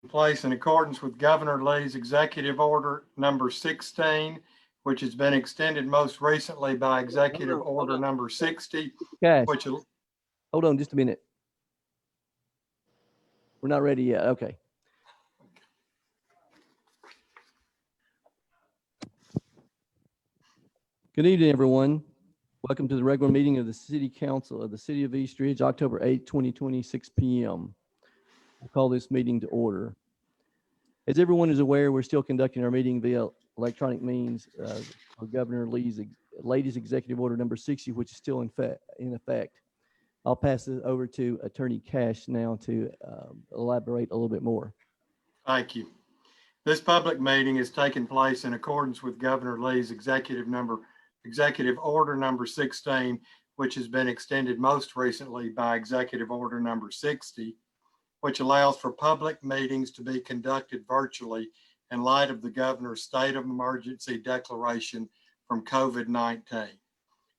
place in accordance with Governor Lee's Executive Order number 16, which has been extended most recently by Executive Order number 60, Cash, which hold on just a minute. We're not ready yet. Okay. Good evening, everyone. Welcome to the regular meeting of the City Council of the City of East Ridge, October 8, 2020, 6 p.m. We'll call this meeting to order. As everyone is aware, we're still conducting our meeting via electronic means for Governor Lee's latest Executive Order number 60, which is still in effect. I'll pass it over to Attorney Cash now to elaborate a little bit more. Thank you. This public meeting is taking place in accordance with Governor Lee's Executive Order number 16, which has been extended most recently by Executive Order number 60, which allows for public meetings to be conducted virtually in light of the governor's state of emergency declaration from COVID-19.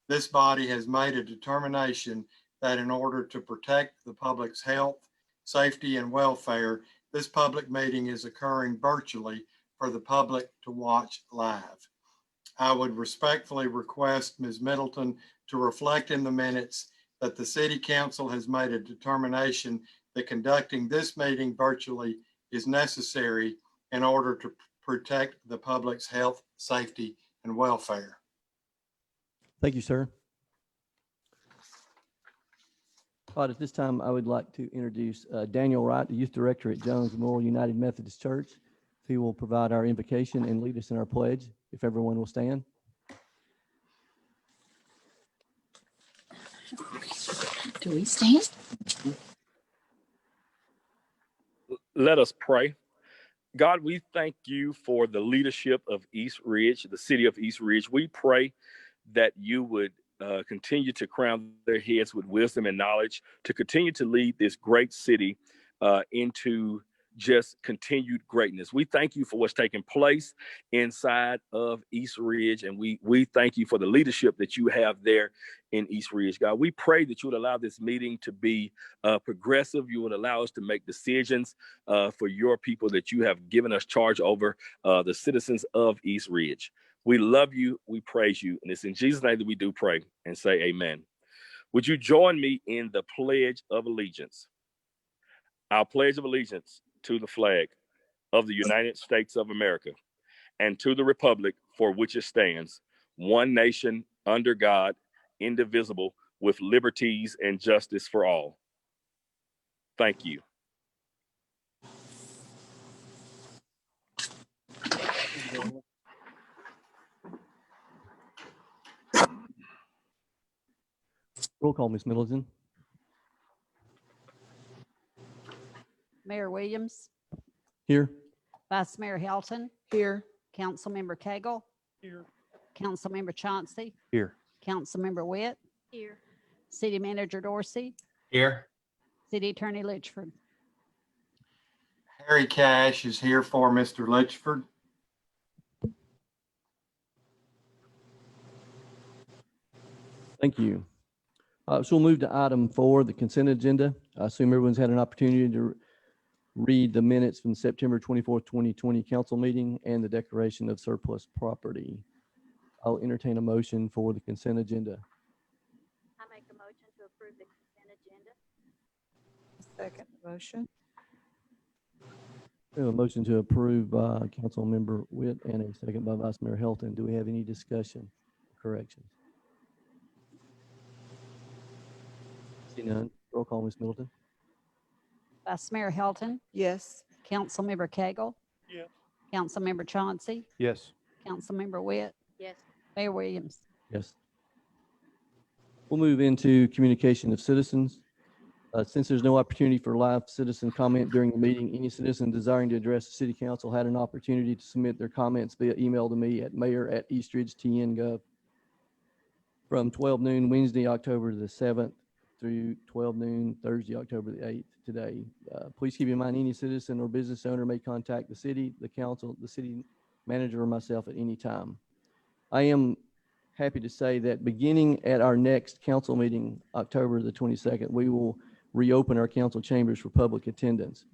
This body has made a determination that in order to protect the public's health, safety, and welfare, this public meeting is occurring virtually for the public to watch live. I would respectfully request Ms. Middleton to reflect in the minutes that the City Council has made a determination that conducting this meeting virtually is necessary in order to protect the public's health, safety, and welfare. Thank you, sir. All right, at this time, I would like to introduce Daniel Wright, the Youth Director at Jones Memorial United Methodist Church. He will provide our invocation and lead us in our pledge, if everyone will stand. Do we stand? Let us pray. God, we thank you for the leadership of East Ridge, the city of East Ridge. We pray that you would continue to crown their heads with wisdom and knowledge, to continue to lead this great city into just continued greatness. We thank you for what's taking place inside of East Ridge, and we thank you for the leadership that you have there in East Ridge. God, we pray that you would allow this meeting to be progressive. You would allow us to make decisions for your people that you have given us charge over, the citizens of East Ridge. We love you, we praise you, and it's in Jesus' name that we do pray and say amen. Would you join me in the Pledge of Allegiance? Our Pledge of Allegiance to the flag of the United States of America and to the republic for which it stands, one nation under God, indivisible, with liberties and justice for all. Thank you. Roll call, Ms. Middleton. Mayor Williams. Here. Vice Mayor Helton. Here. Councilmember Cagle. Here. Councilmember Chauncey. Here. Councilmember Witt. Here. City Manager Dorsey. Here. City Attorney Litchford. Harry Cash is here for Mr. Litchford. Thank you. So we'll move to item 4, the consent agenda. I assume everyone's had an opportunity to read the minutes from the September 24th, 2020 council meeting and the declaration of surplus property. I'll entertain a motion for the consent agenda. I make a motion to approve the consent agenda. Second motion. We have a motion to approve by Councilmember Witt and a second by Vice Mayor Helton. Do we have any discussion, corrections? See none. Roll call, Ms. Middleton. Vice Mayor Helton. Yes. Councilmember Cagle. Yes. Councilmember Chauncey. Yes. Councilmember Witt. Yes. Mayor Williams. Yes. We'll move into communication of citizens. Since there's no opportunity for live citizen comment during the meeting, any citizen desiring to address the city council had an opportunity to submit their comments via email to me at mayor@eastridgetn.gov from 12 noon Wednesday, October the 7th through 12 noon Thursday, October the 8th today. Please keep in mind any citizen or business owner may contact the city, the council, the city manager, or myself at any time. I am happy to say that beginning at our next council meeting, October the 22nd, we will reopen our council chambers for public attendance.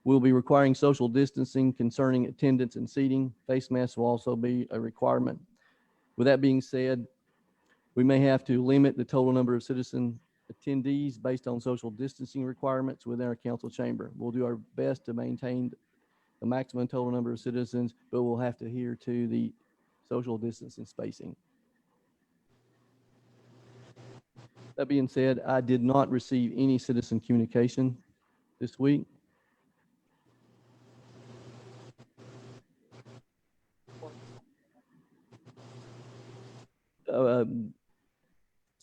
We'll be requiring social distancing concerning attendance and seating. Face masks will also be a requirement. With that being said, we may have to limit the total number of citizen attendees based on social distancing requirements within our council chamber. We'll do our best to maintain the maximum total number of citizens, but we'll have to adhere to the social distancing spacing. That being said, I did not receive any citizen communication this week.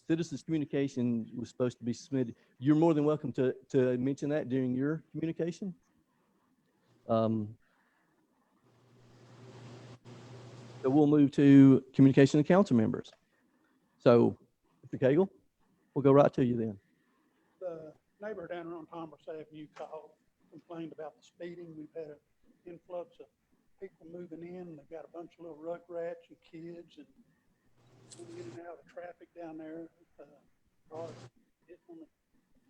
Citizens communication was supposed to be submitted. You're more than welcome to mention that during your communication. So we'll move to communication to council members. So, Mr. Cagle, we'll go right to you then. The neighbor down around Thomas Avenue called, complained about the speeding. We've had an influx of people moving in. They've got a bunch of little rugrats and kids and moving in and out of traffic down there.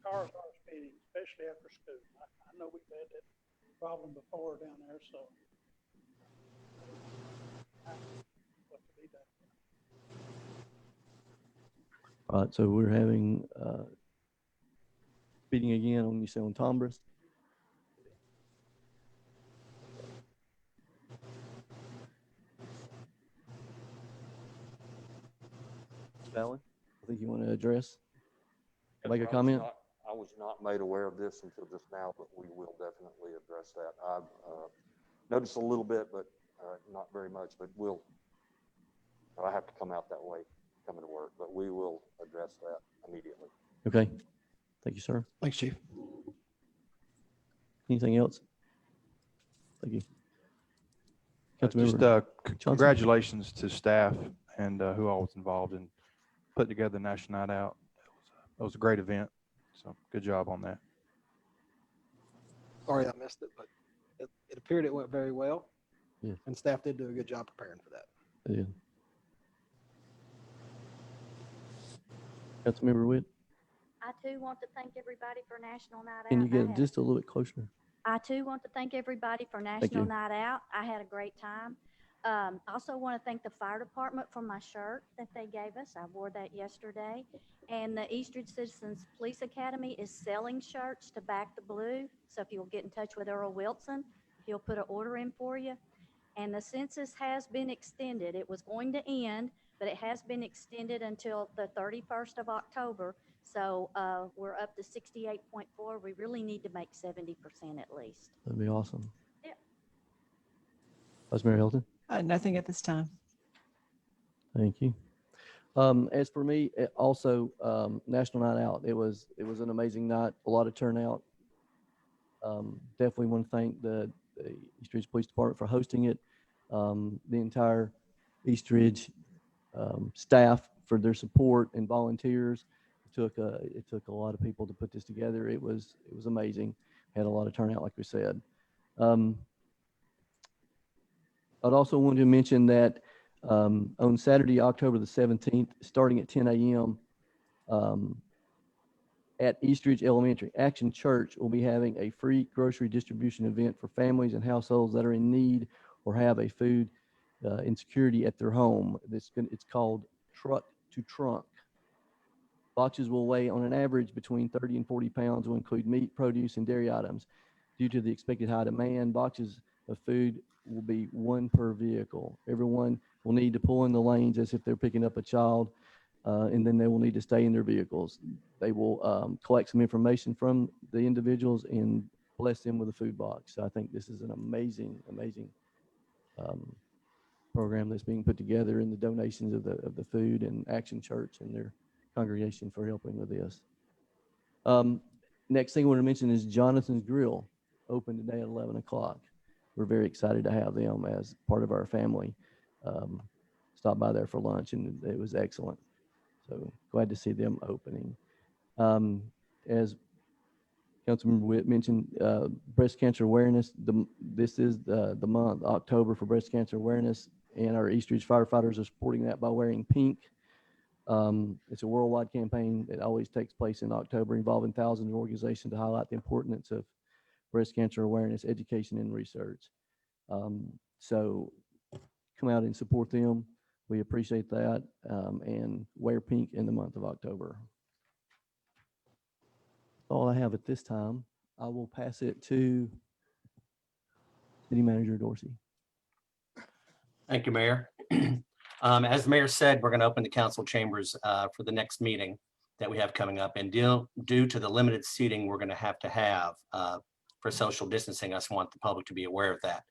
Cars are speeding, especially after school. I know we've had that problem before down there, so. What to be done. All right, so we're having speeding again on, you say, on Tombras. Fallon, I think you want to address, make a comment? I was not made aware of this until just now, but we will definitely address that. I've noticed a little bit, but not very much, but I have to come out that way coming to work, but we will address that immediately. Okay, thank you, sir. Thanks, Chief. Anything else? Thank you. Just Councilmember congratulations to staff and who all was involved in putting together the National Night Out. It was a great event, so good job on that. Sorry I missed it, but it appeared it went very well. Yeah. And staff did do a good job preparing for that. Yeah. Councilmember Witt, I too want to thank everybody for National Night Out. can you I get had- just a little bit closer? I too want to thank everybody for you. National Night Out. I had a great time. Also want to thank the fire department for my shirt that they gave us. I wore that yesterday. And the Eastridge Citizens Police Academy is selling shirts to back the blue. So if you'll get in touch with Earl Wilson, he'll put an order in for you. And the census has been extended. It was going to end, but it has been extended until the 31st of October. So we're up to 68.4. We really need to make 70% at least. That'd be awesome. Yeah. Vice Mayor Hilton? Nothing at this time. Thank you. As for me, also National Night Out. It was an amazing night. A lot of turnout. Definitely want to thank the Eastridge Police Department for hosting it. The entire Eastridge staff for their support and volunteers. It took a lot of people to put this together. It was amazing. Had a lot of turnout, like we said. I'd also want to mention that on Saturday, October the 17th, starting at 10 a.m. At Eastridge Elementary, Action Church will be having a free grocery distribution event for families and households that are in need or have a food insecurity at their home. It's called Truck to Trunk. Boxes will weigh on an average between 30 and 40 pounds, will include meat, produce, and dairy items. Due to the expected high demand, boxes of food will be one per vehicle. Everyone will need to pull in the lanes as if they're picking up a child, and then they will need to stay in their vehicles. They will collect some information from the individuals and bless them with a food box. So I think this is an amazing program that's being put together, and the donations of the food, and Action Church and their congregation for helping with this. Next thing I want to mention is Jonathan's Grill, open today at 11 o'clock. We're very excited to have them as part of our family. Stopped by there for lunch, and it was excellent. So glad to see them opening. As Councilmember Witt mentioned, breast cancer awareness. This is the month, October, for breast cancer awareness, and our Eastridge firefighters are supporting that by wearing pink. It's a worldwide campaign that always takes place in October, involving thousands of organizations to highlight the importance of breast cancer awareness, education, and research. So come out and support them. We appreciate that, and wear pink in the month of October. All I have at this time. I will pass it to City Manager Dorsey. Thank you, Mayor. As the mayor said, we're going to open the council chambers for the next meeting that we have coming up. And due to the limited seating we're going to have for social distancing, I just want the public to be aware of that.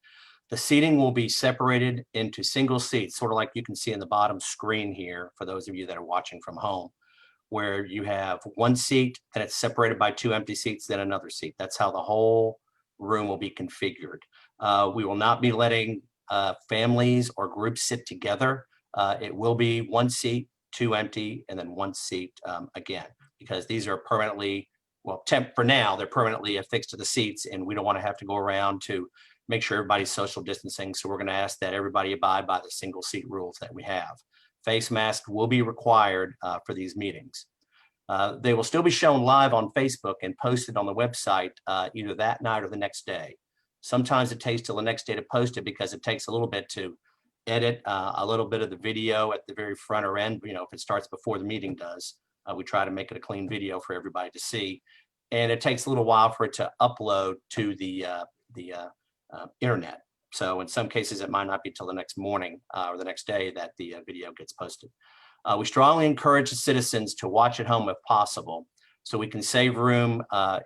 The seating will be separated into single seats, sort of like you can see in the bottom screen here for those of you that are watching from home, where you have one seat and it's separated by 2 empty seats, then another seat. That's how the whole room will be configured. We will not be letting families or groups sit together. It will be 1 seat, 2 empty, and then 1 seat again, because these are permanently, well, for now, they're permanently affixed to the seats, and we don't want to have to go around to make sure everybody's social distancing. So we're going to ask that everybody abide by the single seat rules that we have. Face masks will be required for these meetings. They will still be shown live on Facebook and posted on the website either that night or the next day. Sometimes it takes till the next day to post it because it takes a little bit to edit a little bit of the video at the very front or end. You know, if it starts before the meeting does, we try to make it a clean video for everybody to see. And it takes a little while for it to upload to the internet. So in some cases, it might not be till the next morning or the next day that the video gets posted. We strongly encourage the citizens to watch at home if possible, so we can save room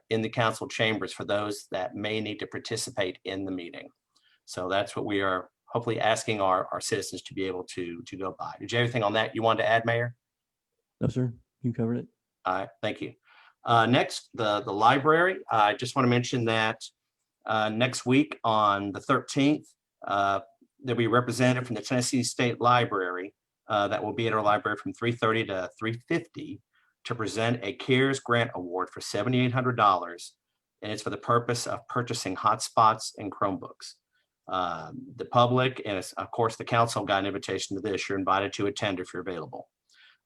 in the council chambers for those that may need to participate in the meeting. So that's what we are hopefully asking our citizens to be able to go by. Did you have anything on that you wanted to add, Mayor? No, sir. You covered it. All right, thank you. Next, the library. I just want to mention that next week on the 13th, there'll be a representative from the Tennessee State Library that will be at our library from 3:30 to 3:50 to present a CARES Grant Award for $7,800, and it's for the purpose of purchasing hotspots and Chromebooks. The public and of course the council got an invitation to this. You're invited to attend if you're available.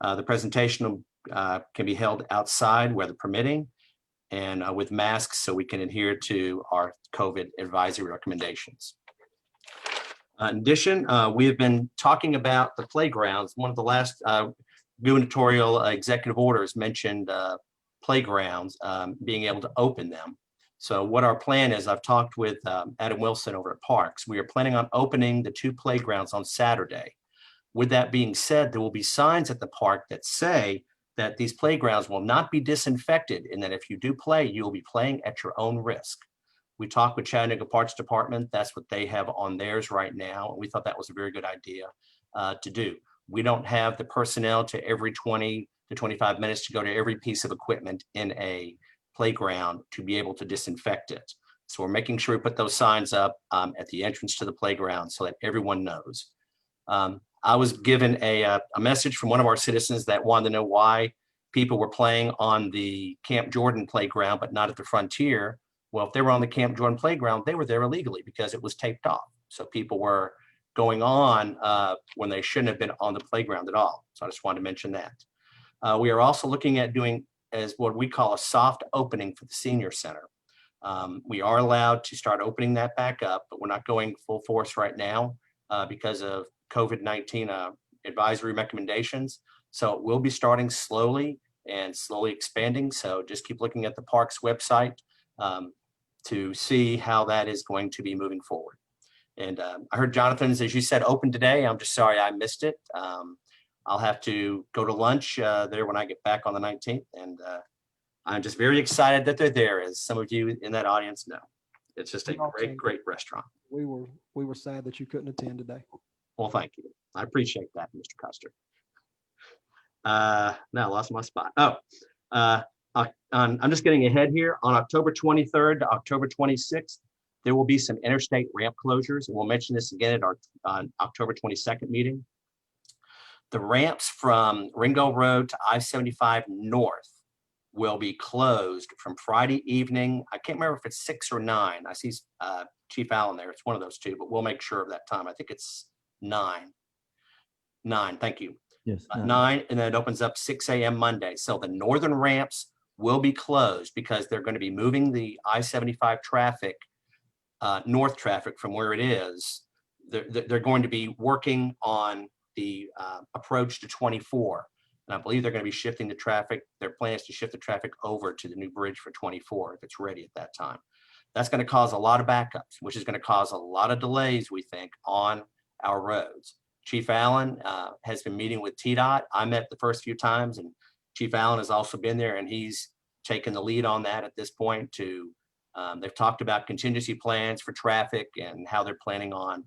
The presentation can be held outside, weather permitting, and with masks so we can adhere to our COVID advisory recommendations. In addition, we have been talking about the playgrounds. One of the last gubernatorial executive orders mentioned playgrounds, being able to open them. So what our plan is, I've talked with Adam Wilson over at Parks. We are planning on opening the 2 playgrounds on Saturday. With that being said, there will be signs at the park that say that these playgrounds will not be disinfected and that if you do play, you will be playing at your own risk. We talked with Chattanooga Parks Department. That's what they have on theirs right now. And we thought that was a very good idea to do. We don't have the personnel to every 20 to 25 minutes to go to every piece of equipment in a playground to be able to disinfect it. So we're making sure we put those signs up at the entrance to the playground so that everyone knows. I was given a message from one of our citizens that wanted to know why people were playing on the Camp Jordan playground, but not at the Frontier. Well, if they were on the Camp Jordan playground, they were there illegally because it was taped off. So people were going on when they shouldn't have been on the playground at all. So I just wanted to mention that. We are also looking at doing as what we call a soft opening for the senior center. We are allowed to start opening that back up, but we're not going full force right now because of COVID-19 advisory recommendations. So it will be starting slowly and slowly expanding. So just keep looking at the park's website to see how that is going to be moving forward. And I heard Jonathan's, as you said, open today. I'm just sorry I missed it. I'll have to go to lunch there when I get back on the 19th. And I'm just very excited that they're there, as some of you in that audience know. It's just a great, great restaurant. We were sad that you couldn't attend today. Well, thank you. I appreciate that, Mr. Custer. Now I lost my spot. I'm just getting ahead here. On October 23rd to October 26th, there will be some interstate ramp closures. And we'll mention this again at our October 22nd meeting. The ramps from Ringo Road to I-75 North will be closed from Friday evening. I can't remember if it's 6 or 9. I see Chief Allen there. It's one of those two, but we'll make sure of that time. I think it's 9. 9, thank you. Yes. 9, and then it opens up 6 a.m. Monday. So the northern ramps will be closed because they're going to be moving the I-75 traffic, north traffic from where it is. They're going to be working on the approach to 24. And I believe they're going to be shifting the traffic. Their plan is to shift the traffic over to the new bridge for 24 if it's ready at that time. That's going to cause a lot of backups, which is going to cause a lot of delays, we think, on our roads. Chief Allen has been meeting with TDOT. I met the first few times, and Chief Allen has also been there, and he's taken the lead on that at this point. They've talked about contingency plans for traffic and how they're planning on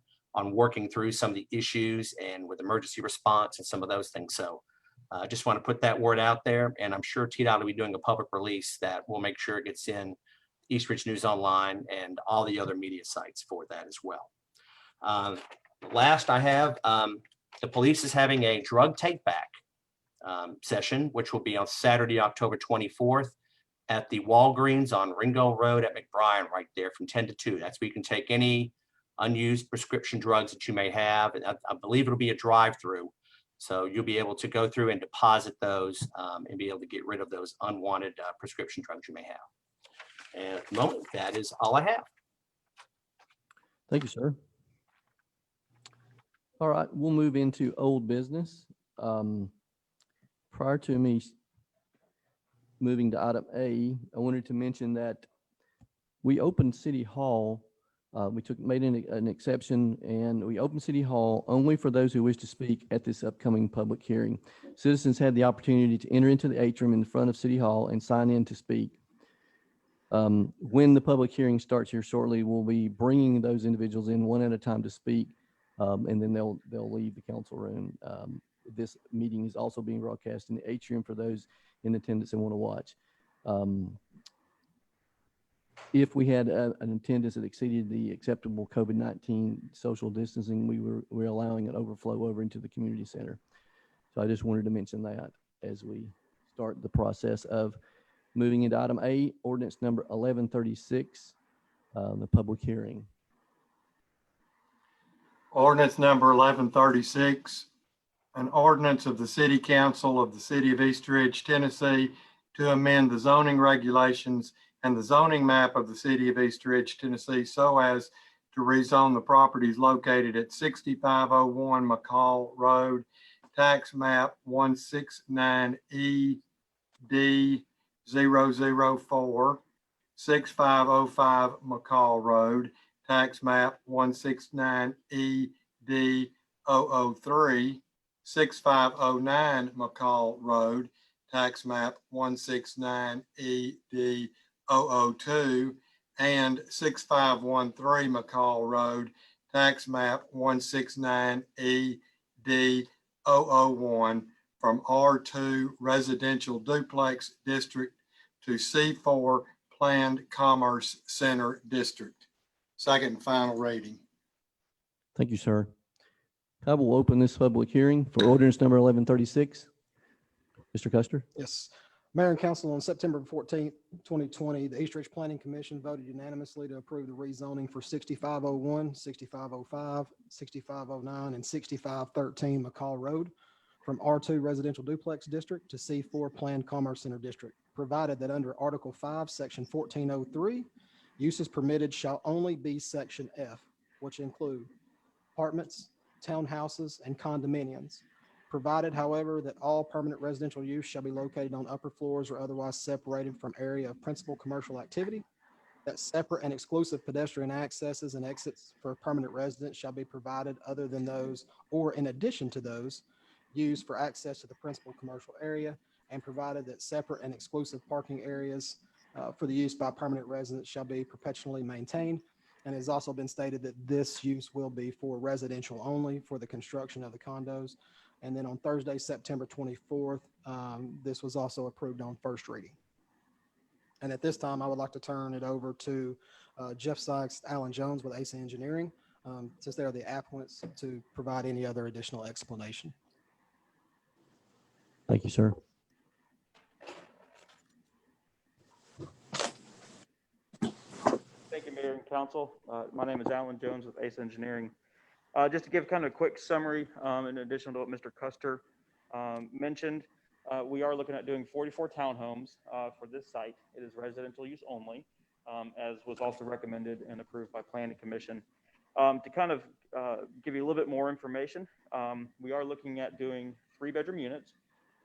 working through some of the issues and with emergency response and some of those things. So I just want to put that word out there, and I'm sure TDOT will be doing a public release that will make sure it gets in East Ridge News Online and all the other media sites for that as well. Last I have, the police is having a drug take back session, which will be on Saturday, October 24th at the Walgreens on Ringo Road at McBrien, right there from 10 to 2. That's where you can take any unused prescription drugs that you may have. And I believe it'll be a drive-through. So you'll be able to go through and deposit those and be able to get rid of those unwanted prescription drugs you may have. And at the moment, that is all I have. Thank you, sir. All right, we'll move into old business. Prior to me moving to item A, I wanted to mention that we opened City Hall. We made an exception, and we opened City Hall only for those who wish to speak at this upcoming public hearing. Citizens had the opportunity to enter into the atrium in front of City Hall and sign in to speak. When the public hearing starts here shortly, we'll be bringing those individuals in one at a time to speak, and then they'll leave the council room. This meeting is also being broadcast in the atrium for those in attendance and want to watch. If we had an attendance that exceeded the acceptable COVID-19 social distancing, we're allowing an overflow over into the community center. So I just wanted to mention that as we start the process of moving into item A, ordinance number 1136, the public hearing. Ordinance number 1136, an ordinance of the City Council of the City of East Ridge, Tennessee, to amend the zoning regulations and the zoning map of the City of East Ridge, Tennessee, so as to rezone the properties located at 6501 McCall Road, tax map 169ED004, 6505 McCall Road, tax map 169ED003, 6509 McCall Road, tax map 169ED002, and 6513 McCall Road, tax map 169ED001 from R2 Residential Duplex District to C4 Planned Commerce Center District. Second and final reading. Thank you, sir. I will open this public hearing for ordinance number 1136. Mr. Custer? Yes. Mayor and council, on September 14th, 2020, the East Ridge Planning Commission voted unanimously to approve the rezoning for 6501, 6505, 6509, and 6513 McCall Road from R2 Residential Duplex District to C4 Planned Commerce Center District, provided that under Article 5, Section 1403, uses permitted shall only be Section F, which include apartments, townhouses, and condominiums. Provided, however, that all permanent residential use shall be located on upper floors or otherwise separated from area of principal commercial activity, that separate and exclusive pedestrian accesses and exits for permanent residents shall be provided other than those or in addition to those used for access to the principal commercial area, and provided that separate and exclusive parking areas for the use by permanent residents shall be perpetually maintained. And it has also been stated that this use will be for residential only for the construction of the condos. And then on Thursday, September 24th, this was also approved on first reading. And at this time, I would like to turn it over to Jeff Sykes, Alan Jones with ACE Engineering, since they are the applicants, to provide any other additional explanation. Thank you, sir. Thank you, Mayor and Council. My name is Alan Jones with ACE Engineering. Just to give kind of a quick summary, in addition to what Mr. Custer mentioned, We are looking at doing 44 townhomes for this site. It is residential use only, as was also recommended and approved by Planning Commission. To kind of give you a little bit more information, we are looking at doing 3-bedroom units.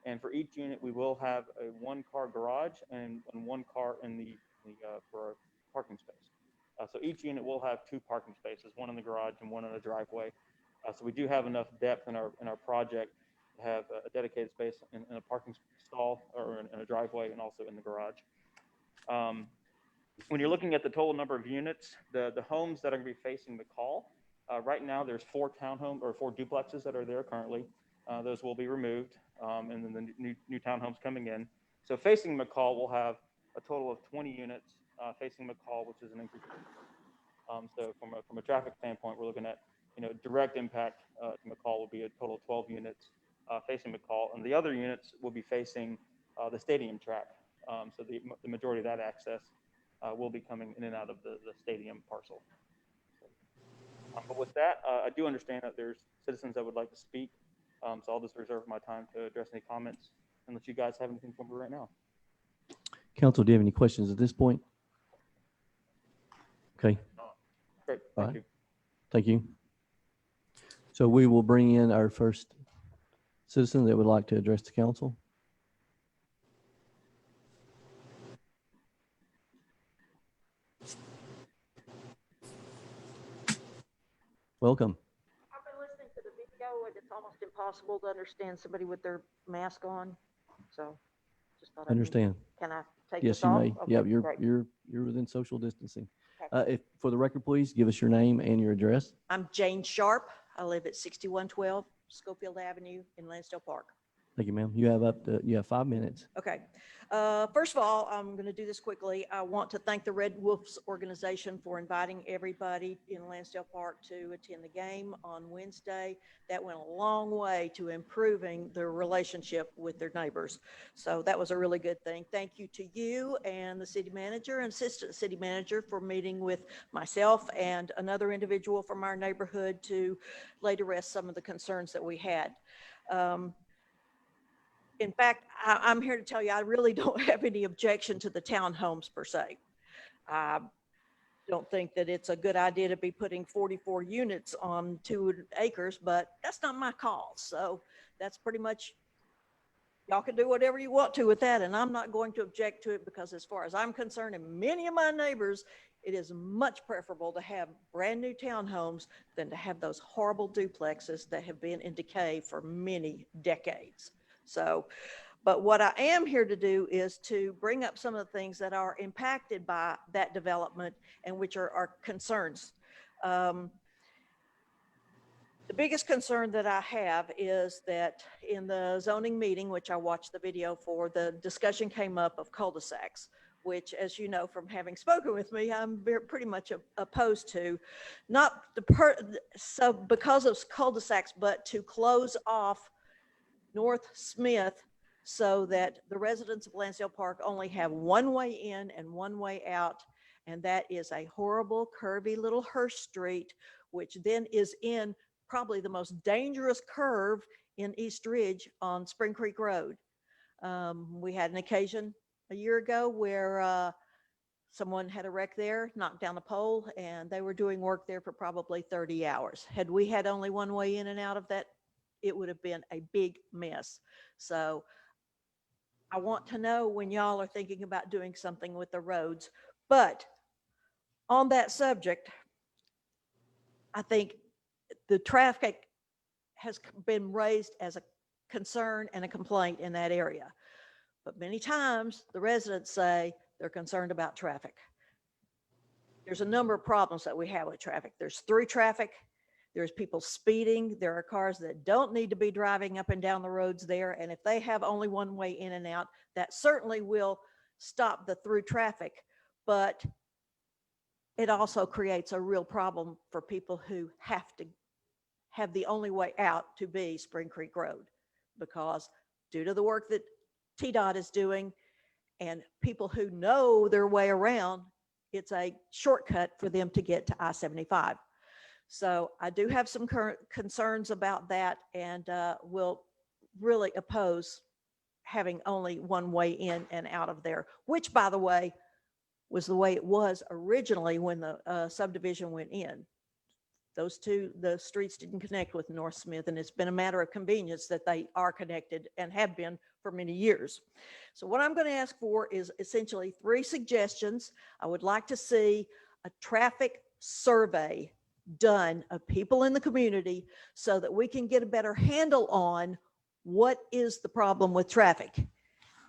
And for each unit, we will have a 1-car garage and 1 car in for a parking space. So each unit will have 2 parking spaces, 1 in the garage and 1 in a driveway. So we do have enough depth in our project to have a dedicated space in a parking stall or in a driveway and also in the garage. When you're looking at the total number of units, the homes that are going to be facing McCall, right now there's 4 townhomes or 4 duplexes that are there currently. Those will be removed, and then the new townhomes coming in. So facing McCall, we'll have a total of 20 units facing McCall, which is an increase. So from a traffic standpoint, we're looking at, direct impact to McCall will be a total of 12 units facing McCall, and the other units will be facing the stadium track. So the majority of that access will be coming in and out of the stadium parcel. But with that, I do understand that there's citizens that would like to speak. So I'll just reserve my time to address any comments unless you guys have anything for me right now. Council, do you have any questions at this point? Okay, Great, All thank right. you. thank you. So we will bring in our first citizen that would like to address the council. Welcome. I've been listening to the video and it's almost impossible to understand somebody with their mask on. So just thought Understand. Can I take Yes, this you off? may. Okay, Yeah, great. you're within social distancing. Okay. If, for the record, please give us your name and your address. I'm Jane Sharp. I live at 6112 Schofield Avenue in Lansdale Park. Thank you, ma'am. You have 5 minutes. Okay. First of all, I'm going to do this quickly. I want to thank the Red Wolves organization for inviting everybody in Lansdale Park to attend the game on Wednesday. That went a long way to improving their relationship with their neighbors. So that was a really good thing. Thank you to you and the city manager and assistant city manager for meeting with myself and another individual from our neighborhood to lay to rest some of the concerns that we had. In fact, I'm here to tell you, I really don't have any objection to the townhomes per se. I don't think that it's a good idea to be putting 44 units on 2 acres, but that's not my call. So that's pretty much, y'all can do whatever you want to with that. And I'm not going to object to it because as far as I'm concerned and many of my neighbors, it is much preferable to have brand new townhomes than to have those horrible duplexes that have been in decay for many decades. So, but what I am here to do is to bring up some of the things that are impacted by that development and which are our concerns. The biggest concern that I have is that in the zoning meeting, which I watched the video for, the discussion came up of cul-de-sacs, which, as you know, from having spoken with me, I'm pretty much opposed to, not so because of cul-de-sacs, but to close off North Smith so that the residents of Lansdale Park only have one way in and one way out. And that is a horrible, curvy little Hurst Street, which then is in probably the most dangerous curve in East Ridge on Spring Creek Road. We had an occasion a year ago where someone had a wreck there, knocked down a pole, and they were doing work there for probably 30 hours. Had we had only one way in and out of that, it would have been a big mess. So I want to know when y'all are thinking about doing something with the roads. But on that subject, I think the traffic has been raised as a concern and a complaint in that area. But many times the residents say they're concerned about traffic. There's a number of problems that we have with traffic. There's through traffic. There's people speeding. There are cars that don't need to be driving up and down the roads there. And if they have only one way in and out, that certainly will stop the through traffic. But it also creates a real problem for people who have to have the only way out to be Spring Creek Road, because due to the work that TDOT is doing and people who know their way around, it's a shortcut for them to get to I-75. So I do have some current concerns about that and will really oppose having only one way in and out of there, which, by the way, was the way it was originally when the subdivision went in. The streets didn't connect with North Smith, and it's been a matter of convenience that they are connected and have been for many years. So what I'm going to ask for is essentially 3 suggestions. I would like to see a traffic survey done of people in the community so that we can get a better handle on what is the problem with traffic.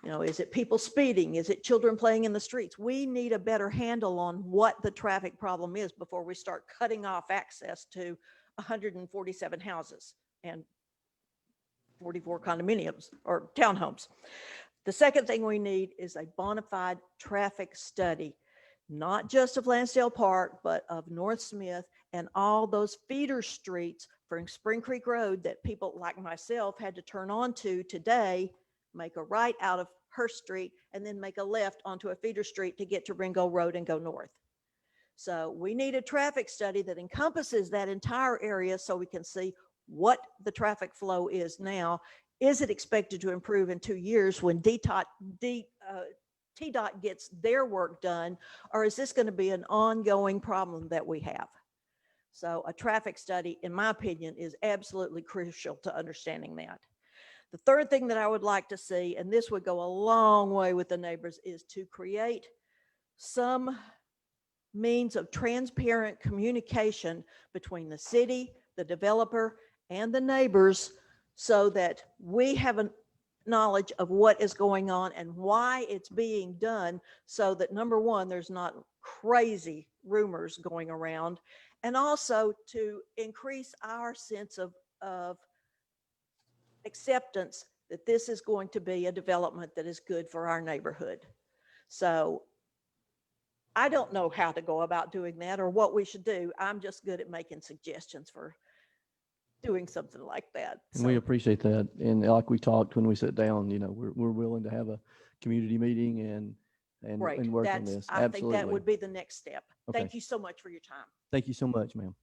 You know, is it people speeding? Is it children playing in the streets? We need a better handle on what the traffic problem is before we start cutting off access to 147 houses and 44 condominiums or townhomes. The second thing we need is a bona fide traffic study, not just of Lansdale Park, but of North Smith and all those feeder streets from Spring Creek Road that people like myself had to turn onto today, make a right out of Hurst Street, and then make a left onto a feeder street to get to Ringo Road and go north. So we need a traffic study that encompasses that entire area so we can see what the traffic flow is now. Is it expected to improve in 2 years when TDOT gets their work done, or is this going to be an ongoing problem that we have? So a traffic study, in my opinion, is absolutely crucial to understanding that. The third thing that I would like to see, and this would go a long way with the neighbors, is to create some means of transparent communication between the city, the developer, and the neighbors so that we have a knowledge of what is going on and why it's being done, so that, number one, there's not crazy rumors going around, and also to increase our sense of acceptance that this is going to be a development that is good for our neighborhood. So I don't know how to go about doing that or what we should do. I'm just good at making suggestions for doing something like that. And we So, appreciate that. And like we talked when we sat down, you know, we're willing to have a community meeting and great. work on That's, this. I think that Absolutely. would be the next step. Okay. Thank you so much for your time. Thank you so much, ma'am.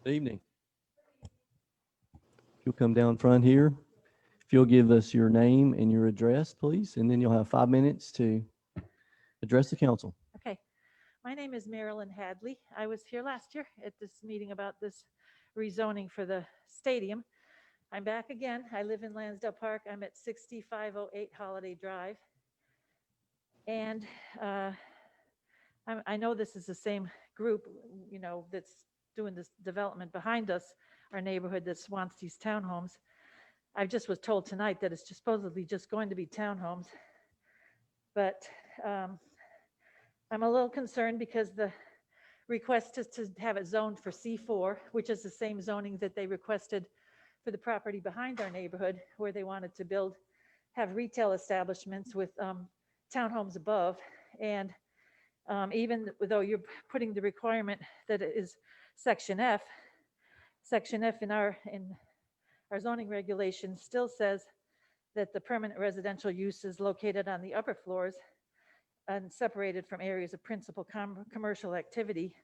Good evening. If you'll come down front here, if you'll give us your name and your address, please, and then you'll have 5 minutes to address the council. Okay. My name is Marilyn Hadley. I was here last year at this meeting about this rezoning for the stadium. I'm back again. I live in Lansdale Park. I'm at 6508 Holiday Drive. And I know this is the same group, you know, that's doing this development behind us, our neighborhood that wants these townhomes. I just was told tonight that it's supposedly just going to be townhomes. But I'm a little concerned because the request is to have it zoned for C4, which is the same zoning that they requested for the property behind our neighborhood, where they wanted to have retail establishments with townhomes above. And even though you're putting the requirement that it is Section F in our zoning regulations still says that the permanent residential use is located on the upper floors and separated from areas of principal commercial activity.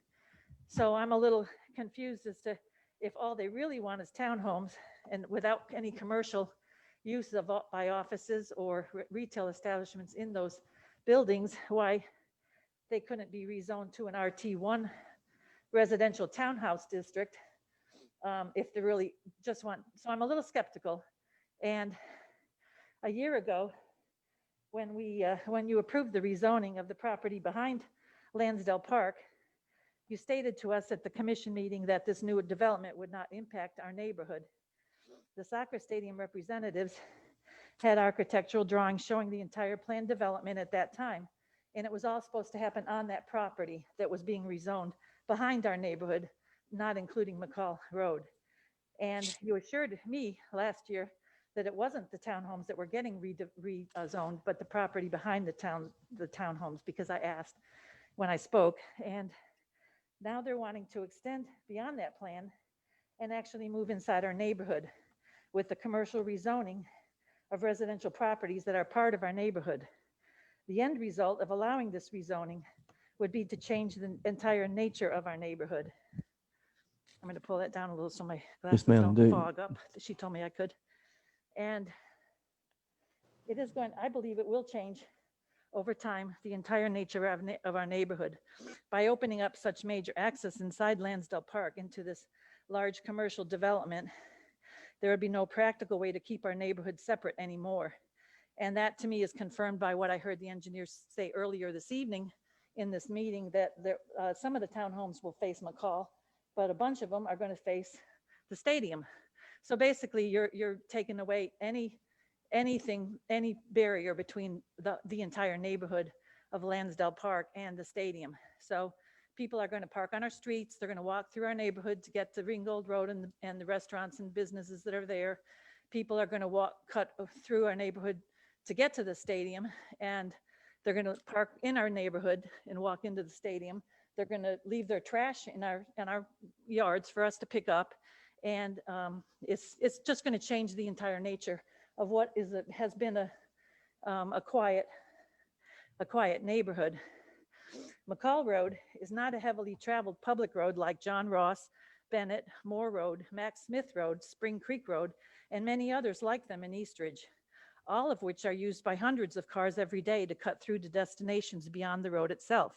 So I'm a little confused as to if all they really want is townhomes and without any commercial use by offices or retail establishments in those buildings, why they couldn't be rezoned to an RT1 residential townhouse district if they really just want. So I'm a little skeptical. And a year ago, when you approved the rezoning of the property behind Lansdale Park, you stated to us at the commission meeting that this new development would not impact our neighborhood. The soccer stadium representatives had architectural drawings showing the entire planned development at that time. And it was all supposed to happen on that property that was being rezoned behind our neighborhood, not including McCall Road. And you assured me last year that it wasn't the townhomes that were getting rezoned, but the property behind the townhomes, because I asked when I spoke. And now they're wanting to extend beyond that plan and actually move inside our neighborhood with the commercial rezoning of residential properties that are part of our neighborhood. The end result of allowing this rezoning would be to change the entire nature of our neighborhood. I'm going to pull that down a little so my glasses ma'am, don't do. fog up. She told me I could. And it is going, I believe it will change over time the entire nature of our neighborhood by opening up such major access inside Lansdale Park into this large commercial development. There would be no practical way to keep our neighborhood separate anymore. And that to me is confirmed by what I heard the engineers say earlier this evening in this meeting, that some of the townhomes will face McCall, but a bunch of them are going to face the stadium. So basically you're taking away any barrier between the entire neighborhood of Lansdale Park and the stadium. So people are going to park on our streets. They're going to walk through our neighborhood to get to Ringgold Road and the restaurants and businesses that are there. People are going to cut through our neighborhood to get to the stadium, and they're going to park in our neighborhood and walk into the stadium. They're going to leave their trash in our yards for us to pick up. And it's just going to change the entire nature of what has been a quiet neighborhood. McCall Road is not a heavily traveled public road like John Ross, Bennett, Moore Road, Max Smith Road, Spring Creek Road, and many others like them in Eastridge, all of which are used by hundreds of cars every day to cut through to destinations beyond the road itself.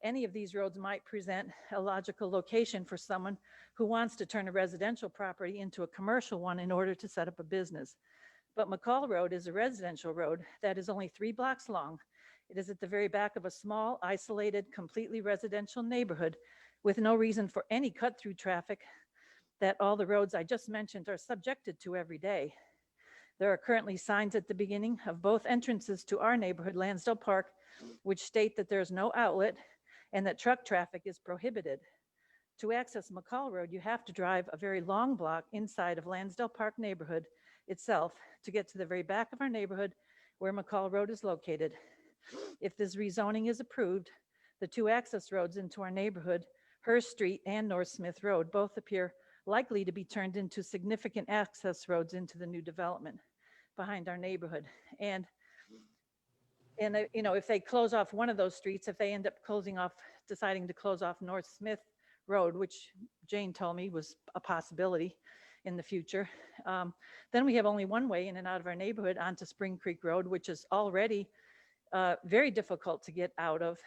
Any of these roads might present a logical location for someone who wants to turn a residential property into a commercial one in order to set up a business. But McCall Road is a residential road that is only 3 blocks long. It is at the very back of a small, isolated, completely residential neighborhood with no reason for any cut-through traffic that all the roads I just mentioned are subjected to every day. There are currently signs at the beginning of both entrances to our neighborhood, Lansdale Park, which state that there's no outlet and that truck traffic is prohibited. To access McCall Road, you have to drive a very long block inside of Lansdale Park neighborhood itself to get to the very back of our neighborhood where McCall Road is located. If this rezoning is approved, the 2 access roads into our neighborhood, Hurst Street and North Smith Road, both appear likely to be turned into significant access roads into the new development behind our neighborhood. And you know, if they close off one of those streets, if they end up deciding to close off North Smith Road, which Jane told me was a possibility in the future, then we have only one way in and out of our neighborhood onto Spring Creek Road, which is already very difficult to get out of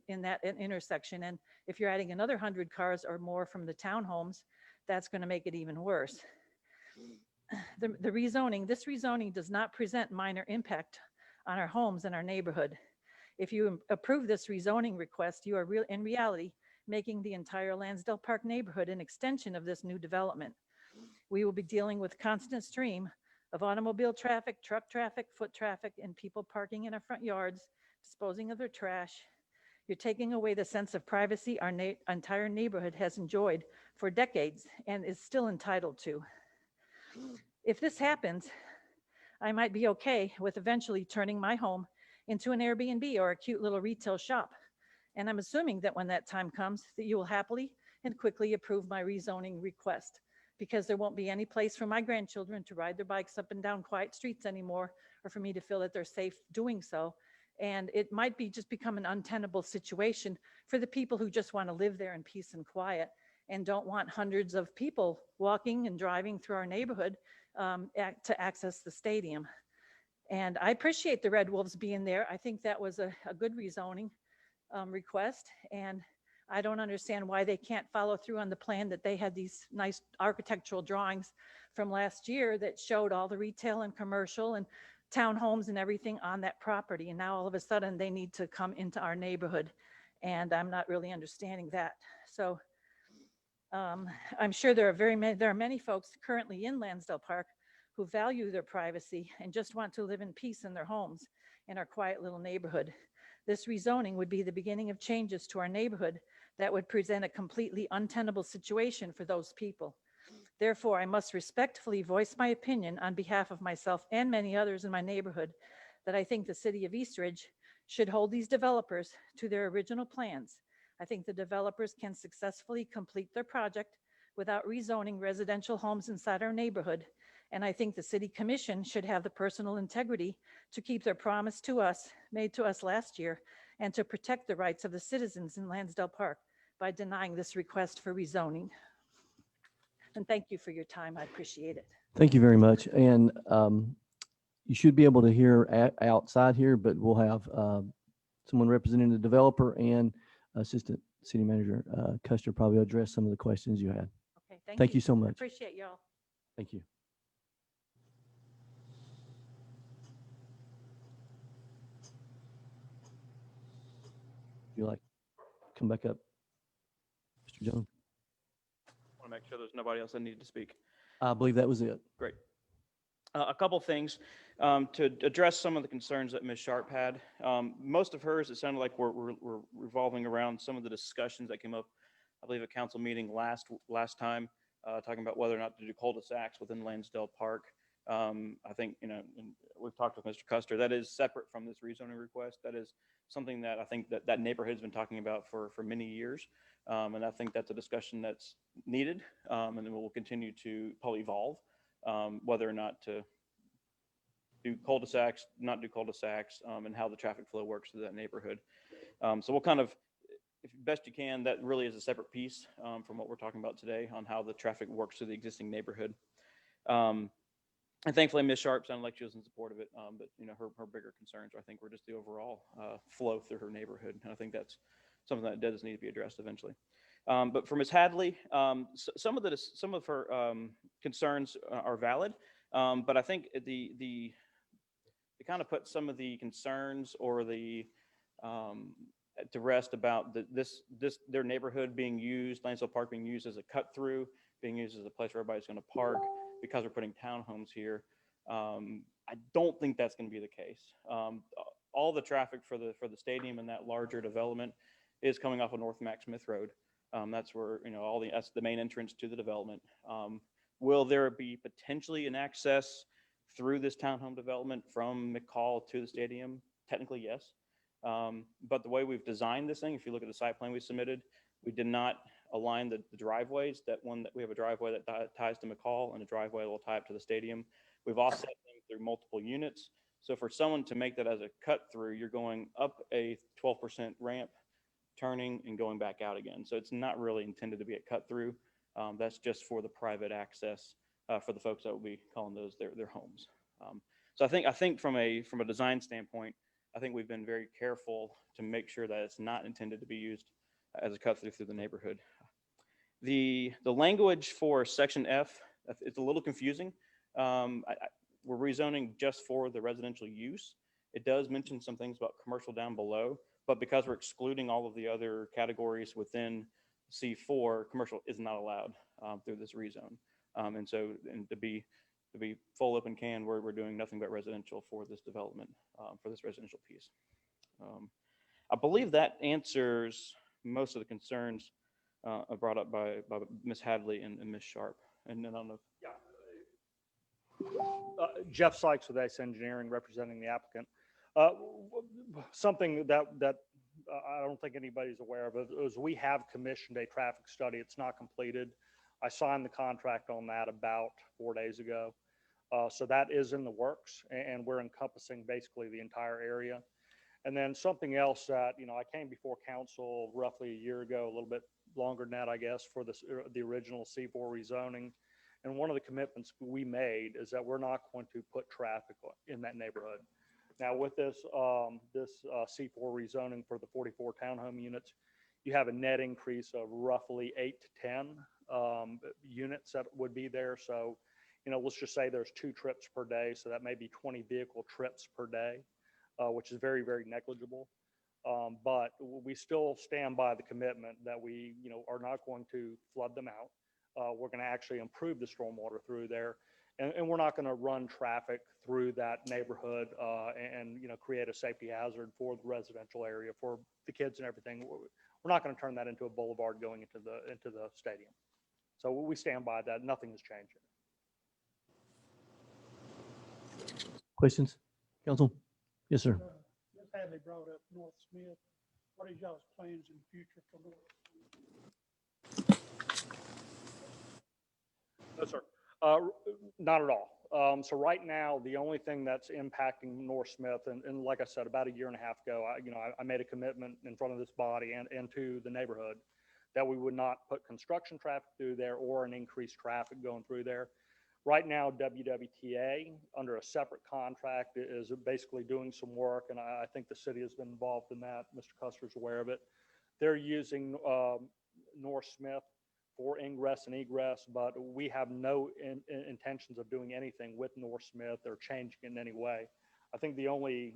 in that intersection. And if you're adding another 100 cars or more from the townhomes, that's going to make it even worse. This rezoning does not present minor impact on our homes and our neighborhood. If you approve this rezoning request, you are in reality making the entire Lansdale Park neighborhood an extension of this new development. We will be dealing with constant stream of automobile traffic, truck traffic, foot traffic, and people parking in our front yards, disposing of their trash. You're taking away the sense of privacy our entire neighborhood has enjoyed for decades and is still entitled to. If this happens, I might be okay with eventually turning my home into an Airbnb or a cute little retail shop. And I'm assuming that when that time comes, that you will happily and quickly approve my rezoning request, because there won't be any place for my grandchildren to ride their bikes up and down quiet streets anymore, or for me to feel that they're safe doing so. And it might just become an untenable situation for the people who just want to live there in peace and quiet and don't want hundreds of people walking and driving through our neighborhood to access the stadium. And I appreciate the Red Wolves being there. I think that was a good rezoning request. And I don't understand why they can't follow through on the plan that they had these nice architectural drawings from last year that showed all the retail and commercial and townhomes and everything on that property. And now all of a sudden they need to come into our neighborhood. And I'm not really understanding that. So I'm sure there are many folks currently in Lansdale Park who value their privacy and just want to live in peace in their homes in our quiet little neighborhood. This rezoning would be the beginning of changes to our neighborhood that would present a completely untenable situation for those people. Therefore, I must respectfully voice my opinion on behalf of myself and many others in my neighborhood that I think the city of Eastridge should hold these developers to their original plans. I think the developers can successfully complete their project without rezoning residential homes inside our neighborhood. And I think the city commission should have the personal integrity to keep their promise to us, made to us last year, and to protect the rights of the citizens in Lansdale Park by denying this request for rezoning. And thank you for your time. I appreciate it. Thank you very much. And you should be able to hear outside here, but we'll have someone representing the developer and Assistant City Manager Custer probably address some of the questions you had. Okay, Thank you so much. Appreciate y'all. Thank you. Would you like to come back up, Mr. Jones? Want to make sure there's nobody else that needed to speak. I believe that was it. Great. A couple things to address some of the concerns that Ms. Sharp had. Most of hers, it sounded like we're revolving around some of the discussions that came up, I believe, at council meeting last time, talking about whether or not to do cul-de-sacs within Lansdale Park. I think, and we've talked with Mr. Custer, that is separate from this rezoning request. That is something that I think that neighborhood's been talking about for many years. And I think that's a discussion that's needed, and then we'll continue to probably evolve, whether or not to do cul-de-sacs, not do cul-de-sacs, and how the traffic flow works through that neighborhood. So we'll kind of, if best you can, that really is a separate piece from what we're talking about today on how the traffic works through the existing neighborhood. And thankfully, Ms. Sharp sounded like she was in support of it, but her bigger concerns, I think, were just the overall flow through her neighborhood, and I think that's something that does need to be addressed eventually. But for Ms. Hadley, some of her concerns are valid, but I think they kind of put some of the concerns or the to rest about their neighborhood being used, Lansdale Park being used as a cut through, being used as a place where everybody's going to park because we're putting townhomes here. I don't think that's going to be the case. All the traffic for the stadium and that larger development is coming off of North Mac Smith Road. That's where that's the main entrance to the development. Will there be potentially an access through this townhome development from McCall to the stadium? Technically, yes. But the way we've designed this thing, if you look at the site plan we submitted, we did not align the driveways. That we have a driveway that ties to McCall and a driveway that will tie up to the stadium. We've offset them through multiple units. So for someone to make that as a cut through, you're going up a 12% ramp, turning and going back out again. So it's not really intended to be a cut through. That's just for the private access for the folks that will be calling those their homes. So I think from a design standpoint, I think we've been very careful to make sure that it's not intended to be used as a cut through the neighborhood. The language for section F, it's a little confusing. We're rezoning just for the residential use. It does mention some things about commercial down below, but because we're excluding all of the other categories within C4, commercial is not allowed through this rezone. And to be full open can, we're doing nothing but residential for this development, for this residential piece. I believe that answers most of the concerns brought up by Ms. Hadley and Ms. Sharp. And then I don't know. Jeff Sykes with Ace Engineering, representing the applicant. Something that I don't think anybody's aware of is we have commissioned a traffic study. It's not completed. I signed the contract on that about 4 days ago. So that is in the works, and we're encompassing basically the entire area. And then something else that, I came before council roughly a year ago, a little bit longer than that, I guess, for the original C4 rezoning. And one of the commitments we made is that we're not going to put traffic in that neighborhood. Now with this C4 rezoning for the 44 townhome units, you have a net increase of roughly 8 to 10 units that would be there. So, let's just say there's 2 trips per day. So that may be 20 vehicle trips per day, which is very, very negligible. But we still stand by the commitment that we, are not going to flood them out. We're going to actually improve the stormwater through there. And we're not going to run traffic through that neighborhood and create a safety hazard for the residential area for the kids and everything. We're not going to turn that into a boulevard going into the stadium. So we stand by that. Nothing has changed. Questions? Council? Yes, sir. Ms. Hadley brought up North Smith. What is y'all's plans in the future for North? No, sir. Not at all. So right now, the only thing that's impacting North Smith, and like I said, about a year and a half ago, I made a commitment in front of this body and to the neighborhood that we would not put construction traffic through there or an increased traffic going through there. Right now, WWTA, under a separate contract, is basically doing some work, and I think the city has been involved in that. Mr. Custer's aware of it. They're using North Smith for ingress and egress, but we have no intentions of doing anything with North Smith or changing it in any way. I think the only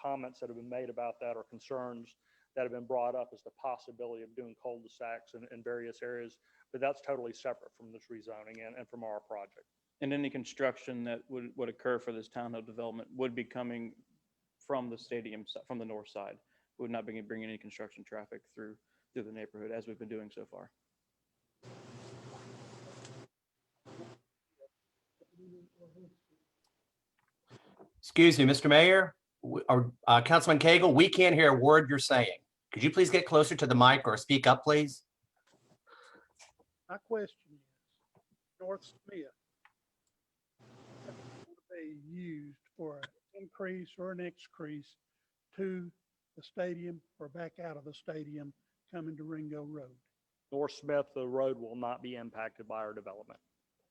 comments that have been made about that or concerns that have been brought up is the possibility of doing cul-de-sacs in various areas, but that's totally separate from this rezoning and from our project. And any construction that would occur for this townhome development would be coming from the stadium, from the north side. We would not be bringing any construction traffic through the neighborhood as we've been doing so far. Excuse me, Mr. Mayor, or Councilman Cagle, we can't hear a word you're saying. Could you please get closer to the mic or speak up, please? My question is, North Smith will be used for an increase or an excrease to the stadium or back out of the stadium coming to Ringo Road? North Smith, the road will not be impacted by our development,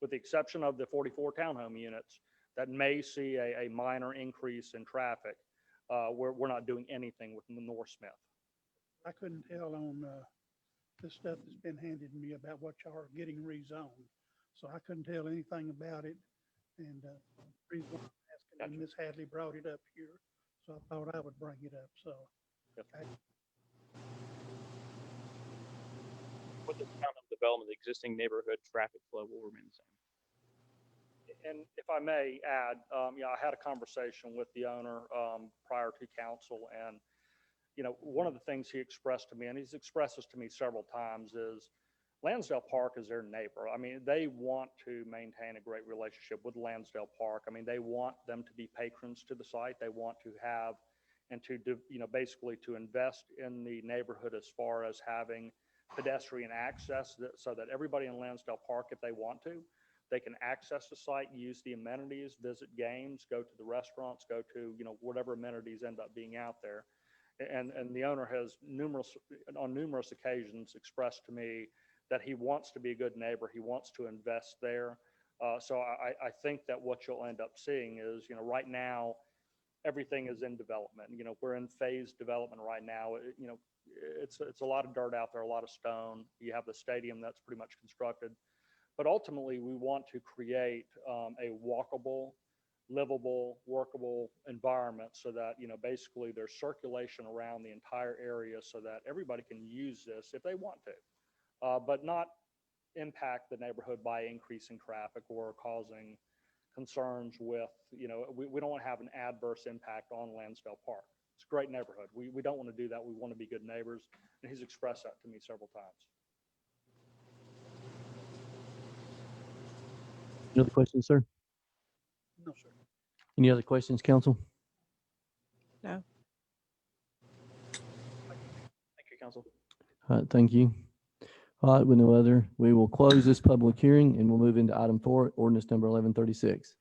with the exception of the 44 townhome units that may see a minor increase in traffic. We're not doing anything with the North Smith. I couldn't tell on this stuff that's been handed to me about what y'all are getting rezoned. So I couldn't tell anything about it. And the reason why I'm asking, Ms. Hadley brought it up here, so I thought I would bring it up. So With the townhome development, the existing neighborhood traffic flow will remain the same. And if I may add, I had a conversation with the owner prior to council, and one of the things he expressed to me, and he's expressed this to me several times, is Lansdale Park is their neighbor. I mean, they want to maintain a great relationship with Lansdale Park. I mean, they want them to be patrons to the site. They want to have and to do, basically to invest in the neighborhood as far as having pedestrian access so that everybody in Lansdale Park, if they want to, they can access the site, use the amenities, visit games, go to the restaurants, go to, whatever amenities end up being out there. And the owner has on numerous occasions expressed to me that he wants to be a good neighbor. He wants to invest there. So I think that what you'll end up seeing is, right now, everything is in development. We're in phased development right now. It's a lot of dirt out there, a lot of stone. You have the stadium that's pretty much constructed. But ultimately, we want to create a walkable, livable, workable environment so that, basically there's circulation around the entire area so that everybody can use this if they want to, but not impact the neighborhood by increasing traffic or causing concerns with, we don't want to have an adverse impact on Lansdale Park. It's a great neighborhood. We don't want to do that. We want to be good neighbors. And he's expressed that to me several times. Any other questions, sir? no, sir. Any other questions, council? No. Thank you, council. All right, thank you. All right, with no other, we will close this public hearing and we'll move into item 4, ordinance number 1136.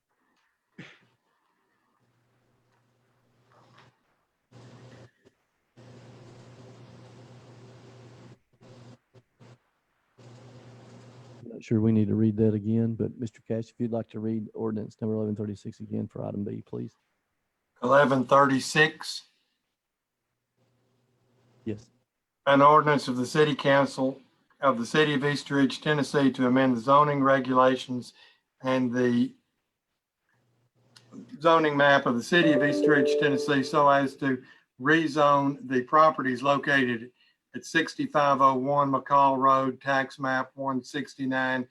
I'm not sure we need to read that again, but Mr. Cash, if you'd like to read ordinance number 1136 again for item B, please. 1136, Yes. an ordinance of the City Council of the City of East Ridge, Tennessee to amend the zoning regulations and the zoning map of the City of East Ridge, Tennessee, so as to rezone the properties located at 6501 McCall Road, tax map 169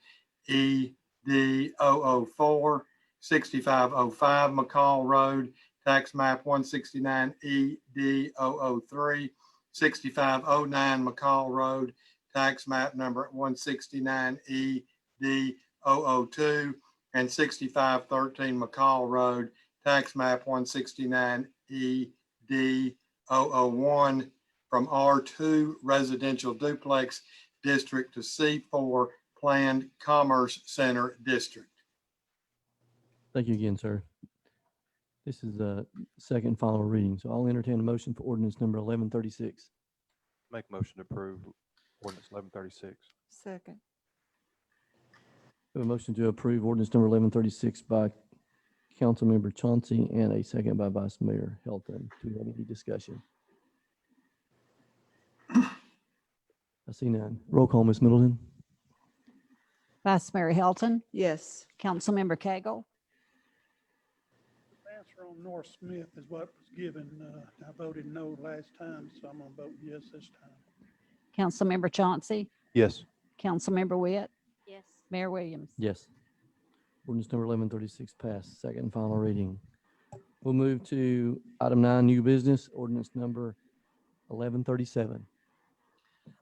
ED004, 6505 McCall Road, tax map 169 ED003, 6509 McCall Road, tax map number 169 D002, and 6513 McCall Road, tax map 169E D001, from R2 residential duplex district to C4 planned commerce center district. Thank you again, sir. This is the second and final reading, so I'll entertain a motion for ordinance number 1136. Make a motion to approve ordinance 1136. Second. We have a motion to approve ordinance number 1136 by Councilmember Chauncey and a second by Vice Mayor Helton. Do we have any discussion? I see none. Roll call, Ms. Middleton. Vice Mayor Helton, Yes. Councilmember Cagle, The answer on North Smith is what was given. I voted no last time, so I'm gonna vote yes this time. Councilmember Chauncey, Yes. Councilmember Witt, Yes. Mayor Williams. Yes. Ordinance number 1136 passed, second and final reading. We'll move to item 9, new business, ordinance number 1137.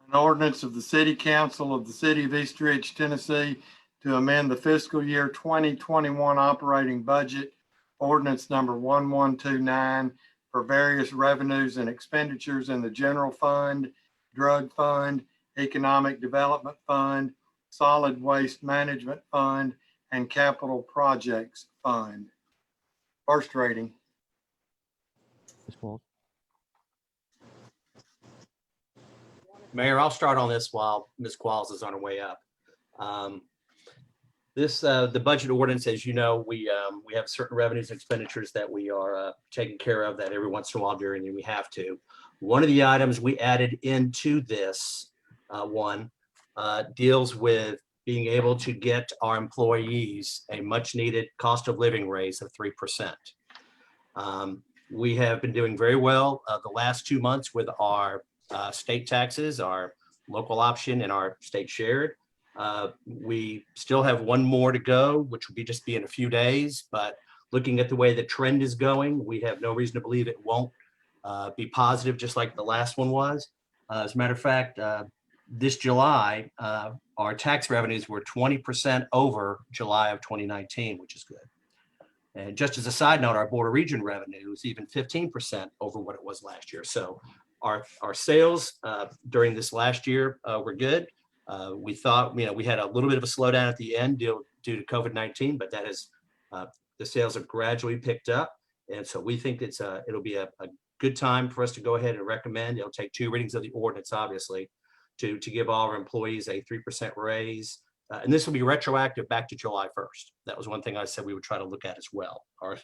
An ordinance of the City Council of the City of East Ridge, Tennessee, to amend the fiscal year 2021 operating budget, ordinance number 1129, for various revenues and expenditures in the general fund, drug fund, economic development fund, solid waste management fund, and capital projects fund. First reading. Ms. Walsh. Mayor, I'll start on this while Ms. Qualls is on her way up. The budget ordinance, as you know, we have certain revenues and expenditures that we are taking care of that every once in a while during the year we have to. One of the items we added into this deals with being able to get our employees a much needed cost of living raise of 3%. We have been doing very well the last 2 months with our state taxes, our local option, and our state shared. We still have one more to go, which will just be in a few days, but looking at the way the trend is going, we have no reason to believe it won't be positive, just like the last one was. As a matter of fact, this July, our tax revenues were 20% over July of 2019, which is good. And just as a side note, our border region revenue is even 15% over what it was last year. So our sales during this last year were good. We thought, we had a little bit of a slowdown at the end due to COVID-19, but that is, the sales have gradually picked up. And so we think it'll be a good time for us to go ahead and recommend. It'll take 2 readings of the ordinance, obviously, to give all our employees a 3% raise. And this will be retroactive back to July 1st. That was one thing I said we would try to look at as well. Our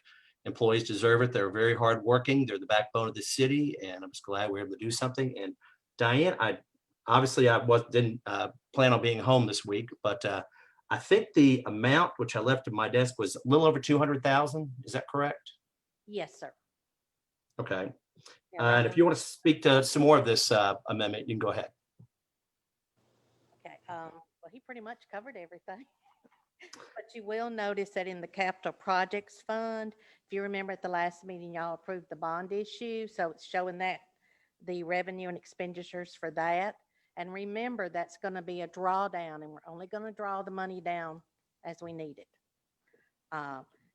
employees deserve it. They're very hardworking. They're the backbone of the city, and I'm just glad we're able to do something. And Diane, I didn't plan on being home this week, but I think the amount which I left at my desk was a little over 200,000. Is that correct? Yes, sir. Okay. Yeah, And if you want to speak to some more of this amendment, you can go ahead. Okay, well, he pretty much covered everything. But you will notice that in the capital projects fund, if you remember at the last meeting, y'all approved the bond issue. So it's showing that the revenue and expenditures for that. And remember, that's going to be a drawdown, and we're only going to draw the money down as we need it.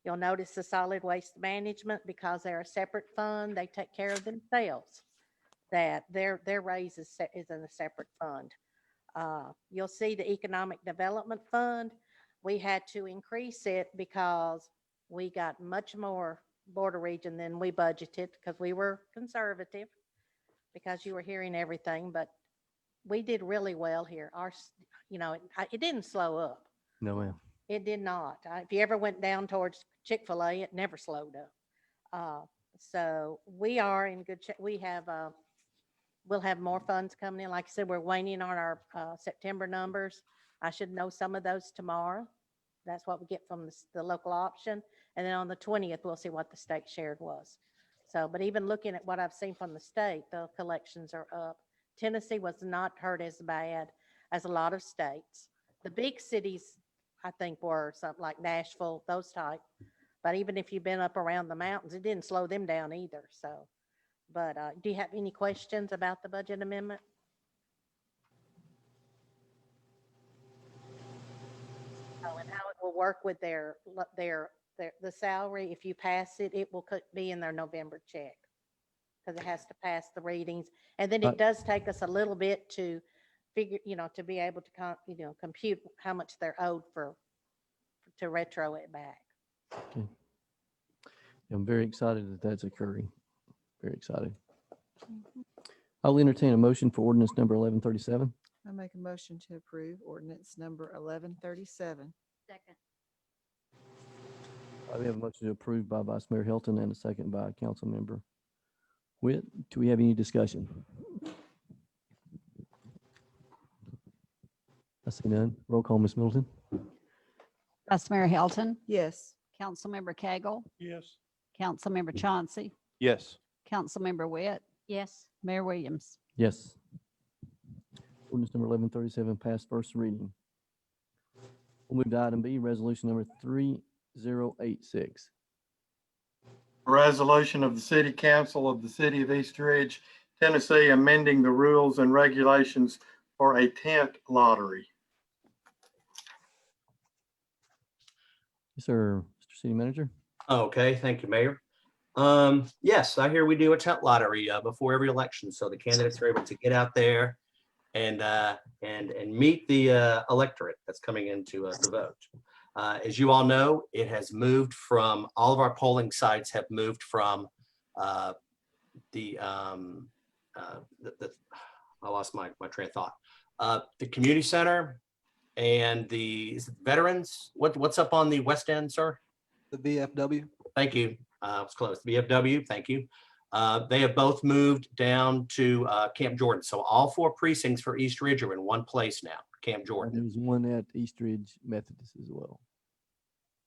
You'll notice the solid waste management, because they're a separate fund, they take care of themselves, that their raise is in a separate fund. You'll see the economic development fund. We had to increase it because we got much more border region than we budgeted, because we were conservative, because you were hearing everything, but we did really well here. It didn't slow up. No, ma'am. It did not. If you ever went down towards Chick-fil-A, it never slowed up. So we are in good shape. We'll have more funds coming in. Like I said, we're waiting on our September numbers. I should know some of those tomorrow. That's what we get from the local option. And then on the 20th, we'll see what the state shared was. So, but even looking at what I've seen from the state, the collections are up. Tennessee was not hurt as bad as a lot of states. The big cities, I think, were something like Nashville, those type. But even if you've been up around the mountains, it didn't slow them down either. So, but do you have any questions about the budget amendment? will work with the salary. If you pass it, it will be in their November check. Because it has to pass the readings. And then Right. it does take us a little bit to figure, to be able to, compute how much they're owed to retro it back. Okay. I'm very excited that that's occurring. Very excited. I'll entertain a motion for ordinance number 1137. I make a motion to approve ordinance number 1137. Second. We have a motion to approve by Vice Mayor Hilton and a second by Councilmember Witt. Do we have any discussion? I see none. Roll call, Ms. Middleton. Vice Mayor Hilton, Yes. Councilmember Cagle, Yes. Councilmember Chauncey, Yes. Councilmember Witt, Yes. Mayor Williams. Yes. Ordinance number 1137 passed first reading. We'll move to item B, resolution number 3086. A resolution of the City Council of the City of East Ridge, Tennessee, amending the rules and regulations for a tent lottery. Yes, sir. Mr. City Manager. Okay, thank you, Mayor. Yes, I hear we do a tent lottery before every election, so the candidates are able to get out there and meet the electorate that's coming in to vote. As you all know, it has moved from, all of our polling sites have moved from I lost my train of thought. The community center and is it veterans, what's up on the west end, sir? The VFW. Thank you. It's close. VFW, thank you. They have both moved down to Camp Jordan. So all 4 precincts for East Ridge are in one place now, Camp Jordan. There's one at East Ridge Methodist as well.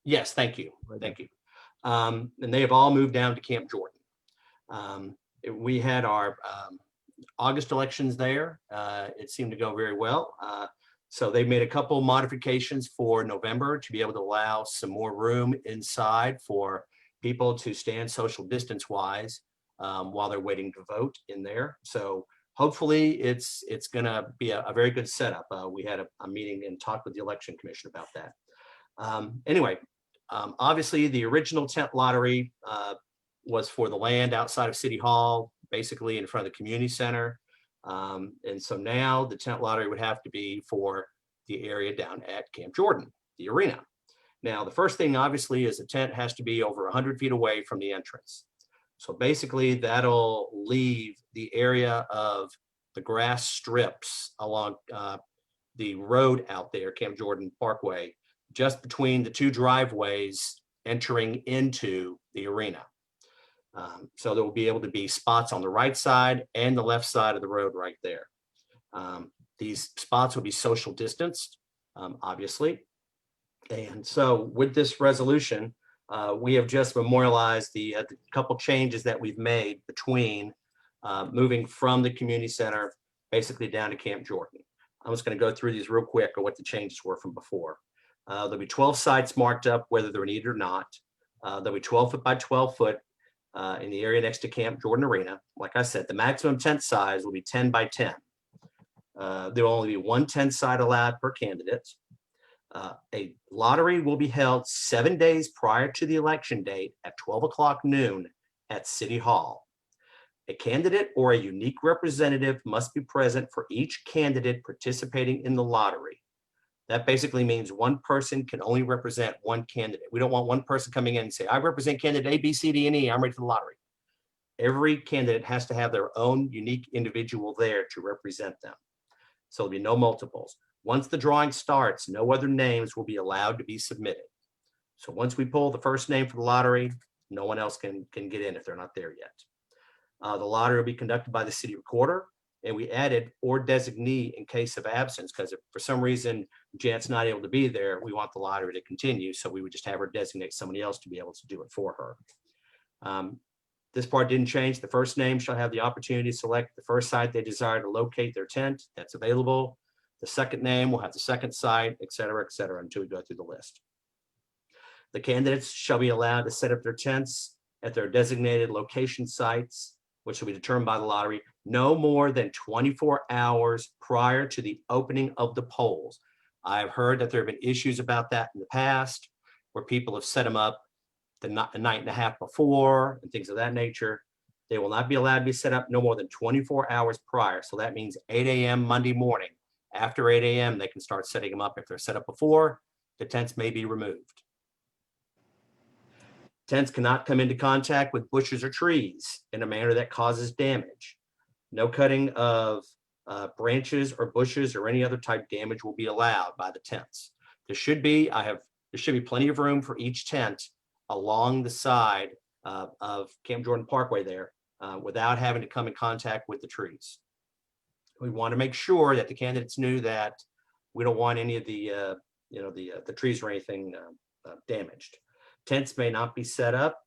Yes, thank you. Right Thank you. And they have all moved down to Camp Jordan. We had our August elections there. It seemed to go very well. So they made a couple modifications for November to be able to allow some more room inside for people to stand social distance wise while they're waiting to vote in there. So hopefully it's going to be a very good setup. We had a meeting and talked with the election commission about that. Anyway, obviously the original tent lottery was for the land outside of City Hall, basically in front of the community center. And so now the tent lottery would have to be for the area down at Camp Jordan, the arena. Now, the first thing obviously is the tent has to be over 100 feet away from the entrance. So basically that'll leave the area of the grass strips along the road out there, Camp Jordan Parkway, just between the 2 driveways entering into the arena. So there will be able to be spots on the right side and the left side of the road right there. These spots will be social distanced, obviously. And so with this resolution, we have just memorialized the couple changes that we've made between moving from the community center basically down to Camp Jordan. I'm just going to go through these real quick or what the changes were from before. There'll be 12 sites marked up whether they're needed or not. There'll be 12 foot by 12 foot in the area next to Camp Jordan Arena. Like I said, the maximum tent size will be 10 by 10. There will only be 1 tent site allowed per candidate. A lottery will be held 7 days prior to the election date at 12 o'clock noon at City Hall. A candidate or a unique representative must be present for each candidate participating in the lottery. That basically means one person can only represent one candidate. We don't want one person coming in and say, I represent candidate A, B, C, D, and E. I'm ready for the lottery. Every candidate has to have their own unique individual there to represent them. So there'll be no multiples. Once the drawing starts, no other names will be allowed to be submitted. So once we pull the first name for the lottery, no one else can get in if they're not there yet. The lottery will be conducted by the city recorder, and we added or designee in case of absence, because if for some reason Janet's not able to be there, we want the lottery to continue. So we would just have her designate somebody else to be able to do it for her. This part didn't change. The first name shall have the opportunity to select the first site they desire to locate their tent that's available. The second name will have the second site, et cetera, until we go through the list. The candidates shall be allowed to set up their tents at their designated location sites, which will be determined by the lottery, no more than 24 hours prior to the opening of the polls. I've heard that there have been issues about that in the past where people have set them up the night and a half before and things of that nature. They will not be allowed to be set up no more than 24 hours prior. So that means 8 a.m. Monday morning. After 8 a.m., they can start setting them up. If they're set up before, the tents may be removed. Tents cannot come into contact with bushes or trees in a manner that causes damage. No cutting of branches or bushes or any other type damage will be allowed by the tents. There should be plenty of room for each tent along the side of Camp Jordan Parkway there without having to come in contact with the trees. We want to make sure that the candidates knew that we don't want any of the trees or anything damaged. Tents may not be set up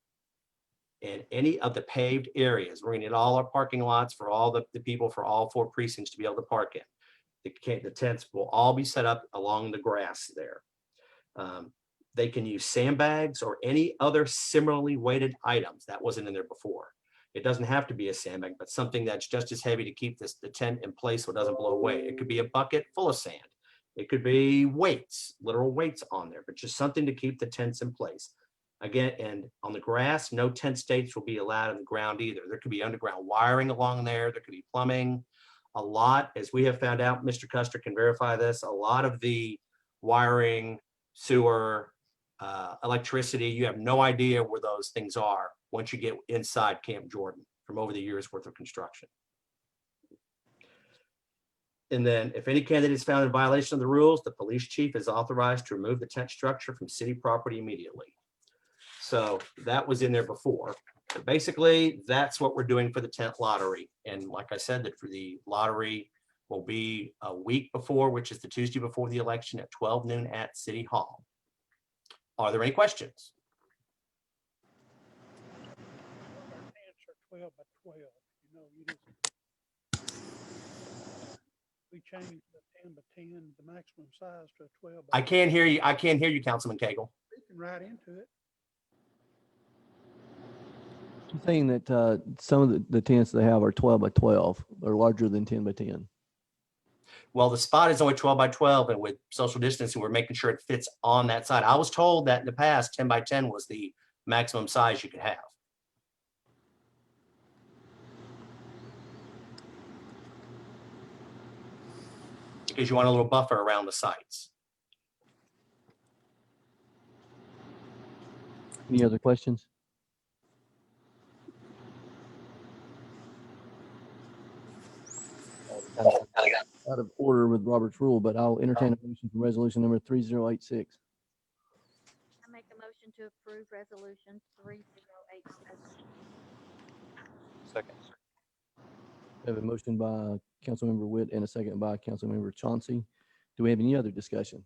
in any of the paved areas. We're going to need all our parking lots for all the people for all 4 precincts to be able to park in. The tents will all be set up along the grass there. They can use sandbags or any other similarly weighted items. That wasn't in there before. It doesn't have to be a sandbag, but something that's just as heavy to keep the tent in place so it doesn't blow away. It could be a bucket full of sand. It could be weights, literal weights on there, but just something to keep the tents in place. Again, and on the grass, no tent stakes will be allowed in the ground either. There could be underground wiring along there. There could be plumbing. A lot, as we have found out, Mr. Custer can verify this, a lot of the wiring, sewer, electricity, you have no idea where those things are once you get inside Camp Jordan from over the years worth of construction. And then if any candidate is found in violation of the rules, the police chief is authorized to remove the tent structure from city property immediately. So that was in there before. But basically, that's what we're doing for the tent lottery. And like I said, that for the lottery will be a week before, which is the Tuesday before the election at 12 noon at City Hall. Are there any questions? Our tents are 12 by 12. You know, we changed the 10 by 10, the maximum size to a 12 by. I can't hear you. I can't hear you, Councilman Cagle. We can write into it. You're saying that some of the tents they have are 12 by 12 or larger than 10 by 10. Well, the spot is only 12 by 12, and with social distancing, we're making sure it fits on that side. I was told that in the past, 10 by 10 was the maximum size you could have. Because you want a little buffer around the sites. Any other questions? Out of order with Robert's rule, but I'll entertain a motion for resolution number 3086. I make a motion to approve resolution 3087. Second. We have a motion by Councilmember Witt and a second by Councilmember Chauncey. Do we have any other discussion?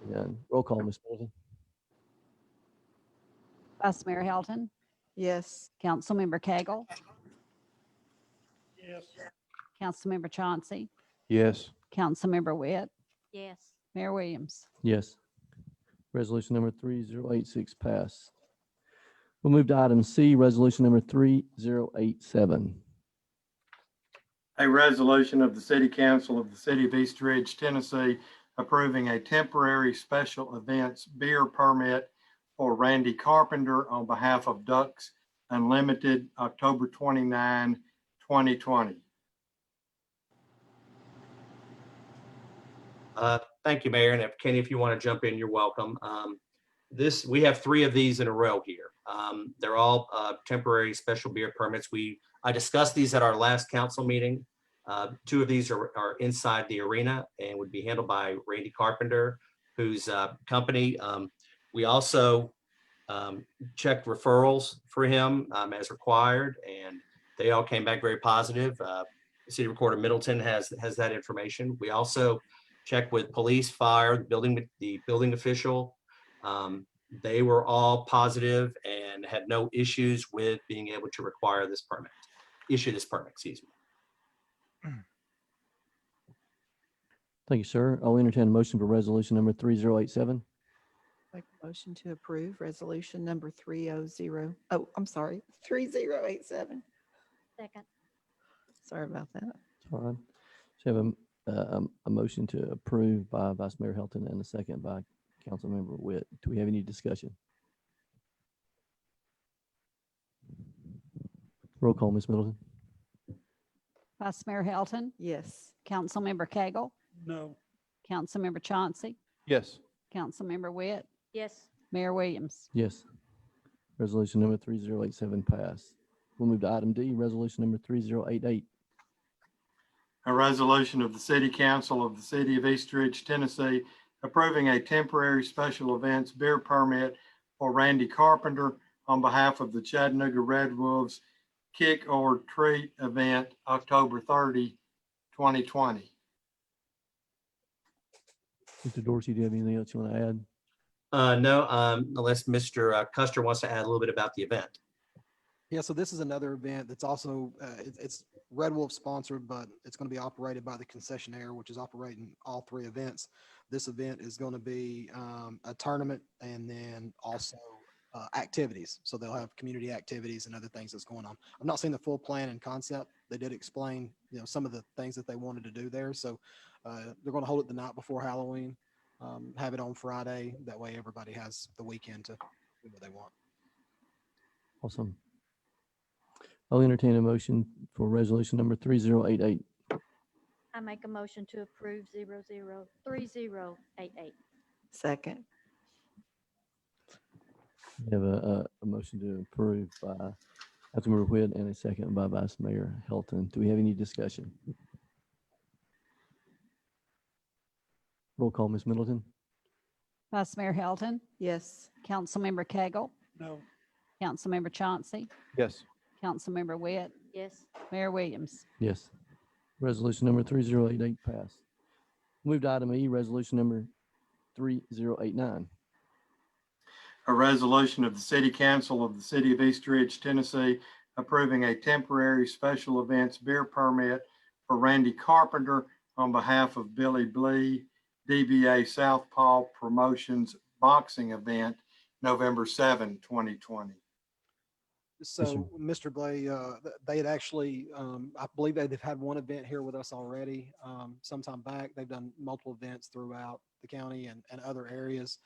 Seeing none. Roll call, Ms. Middleton. Vice Mayor Helton, Yes. Councilmember Cagle, Yes. Councilmember Chauncey, Yes. Councilmember Witt, Yes. Mayor Williams. Yes. Resolution number 3086 passed. We'll move to item C, resolution number 3087. A resolution of the City Council of the City of East Ridge, Tennessee, approving a temporary special events beer permit for Randy Carpenter on behalf of Ducks Unlimited, October 29, 2020. Thank you, Mayor. And if Kenny, if you want to jump in, you're welcome. We have 3 of these in a row here. They're all temporary special beer permits. I discussed these at our last council meeting. 2 of these are inside the arena and would be handled by Randy Carpenter, whose company. We also checked referrals for him as required, and they all came back very positive. The City Recorder Middleton has that information. We also checked with police, fire, the building official. They were all positive and had no issues with being able to require this permit, issue this permit, excuse me. Thank you, sir. I'll entertain a motion for resolution number 3087. Make a motion to approve resolution number 3087. Second. Sorry about that. All right. So I have a a motion to approve by Vice Mayor Helton and a second by Councilmember Witt. Do we have any discussion? Roll call, Ms. Middleton. Vice Mayor Helton, Yes. Councilmember Cagle, No. Councilmember Chauncey, Yes. Councilmember Witt, Yes. Mayor Williams. Yes. Resolution number 3087 passed. We'll move to item D, resolution number 3088. A resolution of the City Council of the City of East Ridge, Tennessee, approving a temporary special events beer permit for Randy Carpenter on behalf of the Chattanooga Red Wolves Kick or Treat event, October 30, 2020. Mr. Dorsey, do you have anything else you want to add? No, unless Mr. Custer wants to add a little bit about the event. Yeah, so this is another event that's also, it's Red Wolf sponsored, but it's going to be operated by the concessionaire, which is operating all three events. This event is going to be a tournament and then also activities. So they'll have community activities and other things that's going on. I've not seen the full plan and concept. They did explain, some of the things that they wanted to do there. So they're going to hold it the night before Halloween, have it on Friday. That way everybody has the weekend to do what they want. Awesome. I'll entertain a motion for resolution number 3088. I make a motion to approve 3088. Second. We have a motion to approve by Councilmember Whit and a second by Vice Mayor Helton. Do we have any discussion? Roll call, Ms. Middleton. Vice Mayor Helton, Yes. Councilmember Cagle, No. Councilmember Chauncey, Yes. Councilmember Witt, Yes. Mayor Williams. Yes. Resolution number 3088 passed. Move to item E, resolution number 3089. A resolution of the City Council of the City of East Ridge, Tennessee, approving a temporary special events beer permit for Randy Carpenter on behalf of Billy Blee, DBA Southpaw Promotions Boxing Event, November 7, 2020. So, Mr. Blay, they had actually, I believe they've had one event here with us already sometime back. They've done multiple events throughout the county and other areas.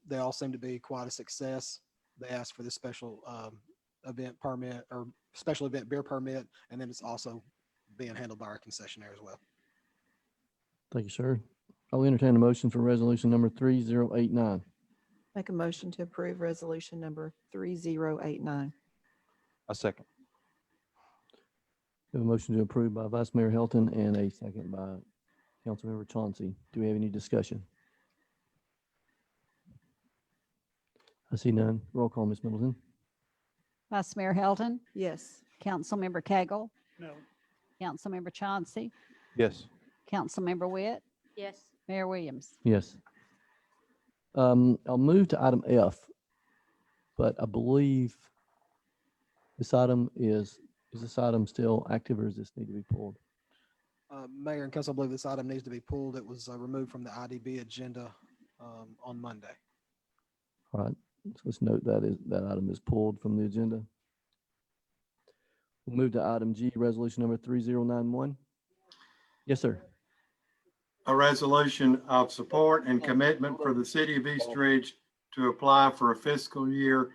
They all seem to be quite a success. They asked for this special event permit or special event beer permit, and then it's also being handled by our concessionaire as well. Thank you, sir. I'll entertain a motion for resolution number 3089. Make a motion to approve resolution number 3089. A second. We have a motion to approve by Vice Mayor Helton and a second by Councilmember Chauncey. Do we have any discussion? I see none. Roll call, Ms. Middleton. Vice Mayor Helton, Yes. Councilmember Cagle, No. Councilmember Chauncey, Yes. Councilmember Witt, Yes. Mayor Williams. Yes. I'll move to item F, but I believe this item is this item still active or does this need to be pulled? Mayor and Council, I believe this item needs to be pulled. It was removed from the IDB agenda on Monday. All right, so let's note that item is pulled from the agenda. We'll move to item G, resolution number 3091. Yes, sir. A resolution of support and commitment for the City of East Ridge to apply for a fiscal year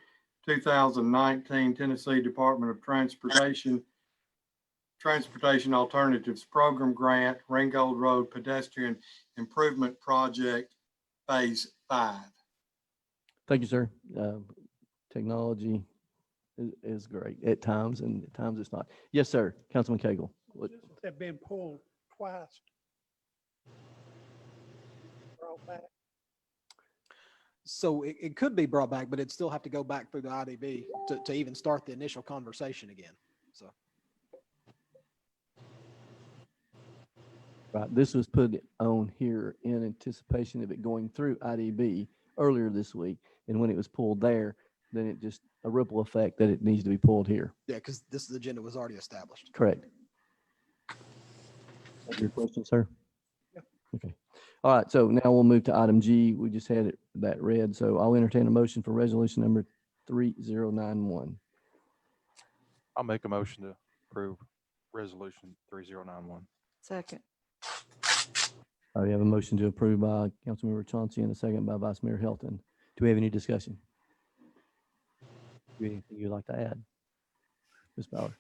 2019 Tennessee Department of Transportation Alternatives Program Grant, Ringgold Road Pedestrian Improvement Project, Phase 5. Thank you, sir. Technology is great at times and at times it's not. Yes, sir. Councilman Cagle. What- They've been pulled twice. Brought back. So it could be brought back, but it'd still have to go back through the IDB to even start the initial conversation again. So. Right, this was put on here in anticipation of it going through IDB earlier this week. And when it was pulled there, then it just a ripple effect that it needs to be pulled here. Yeah, because this agenda was already established. Correct. Your question, sir? Okay. All right, so now we'll move to item G. We just had that read, so I'll entertain a motion for resolution number 3091. I'll make a motion to approve resolution 3091. Second. We have a motion to approve by Councilmember Chauncey and a second by Vice Mayor Helton. Do we have any discussion? Anything you'd like to add? Ms. Bauer?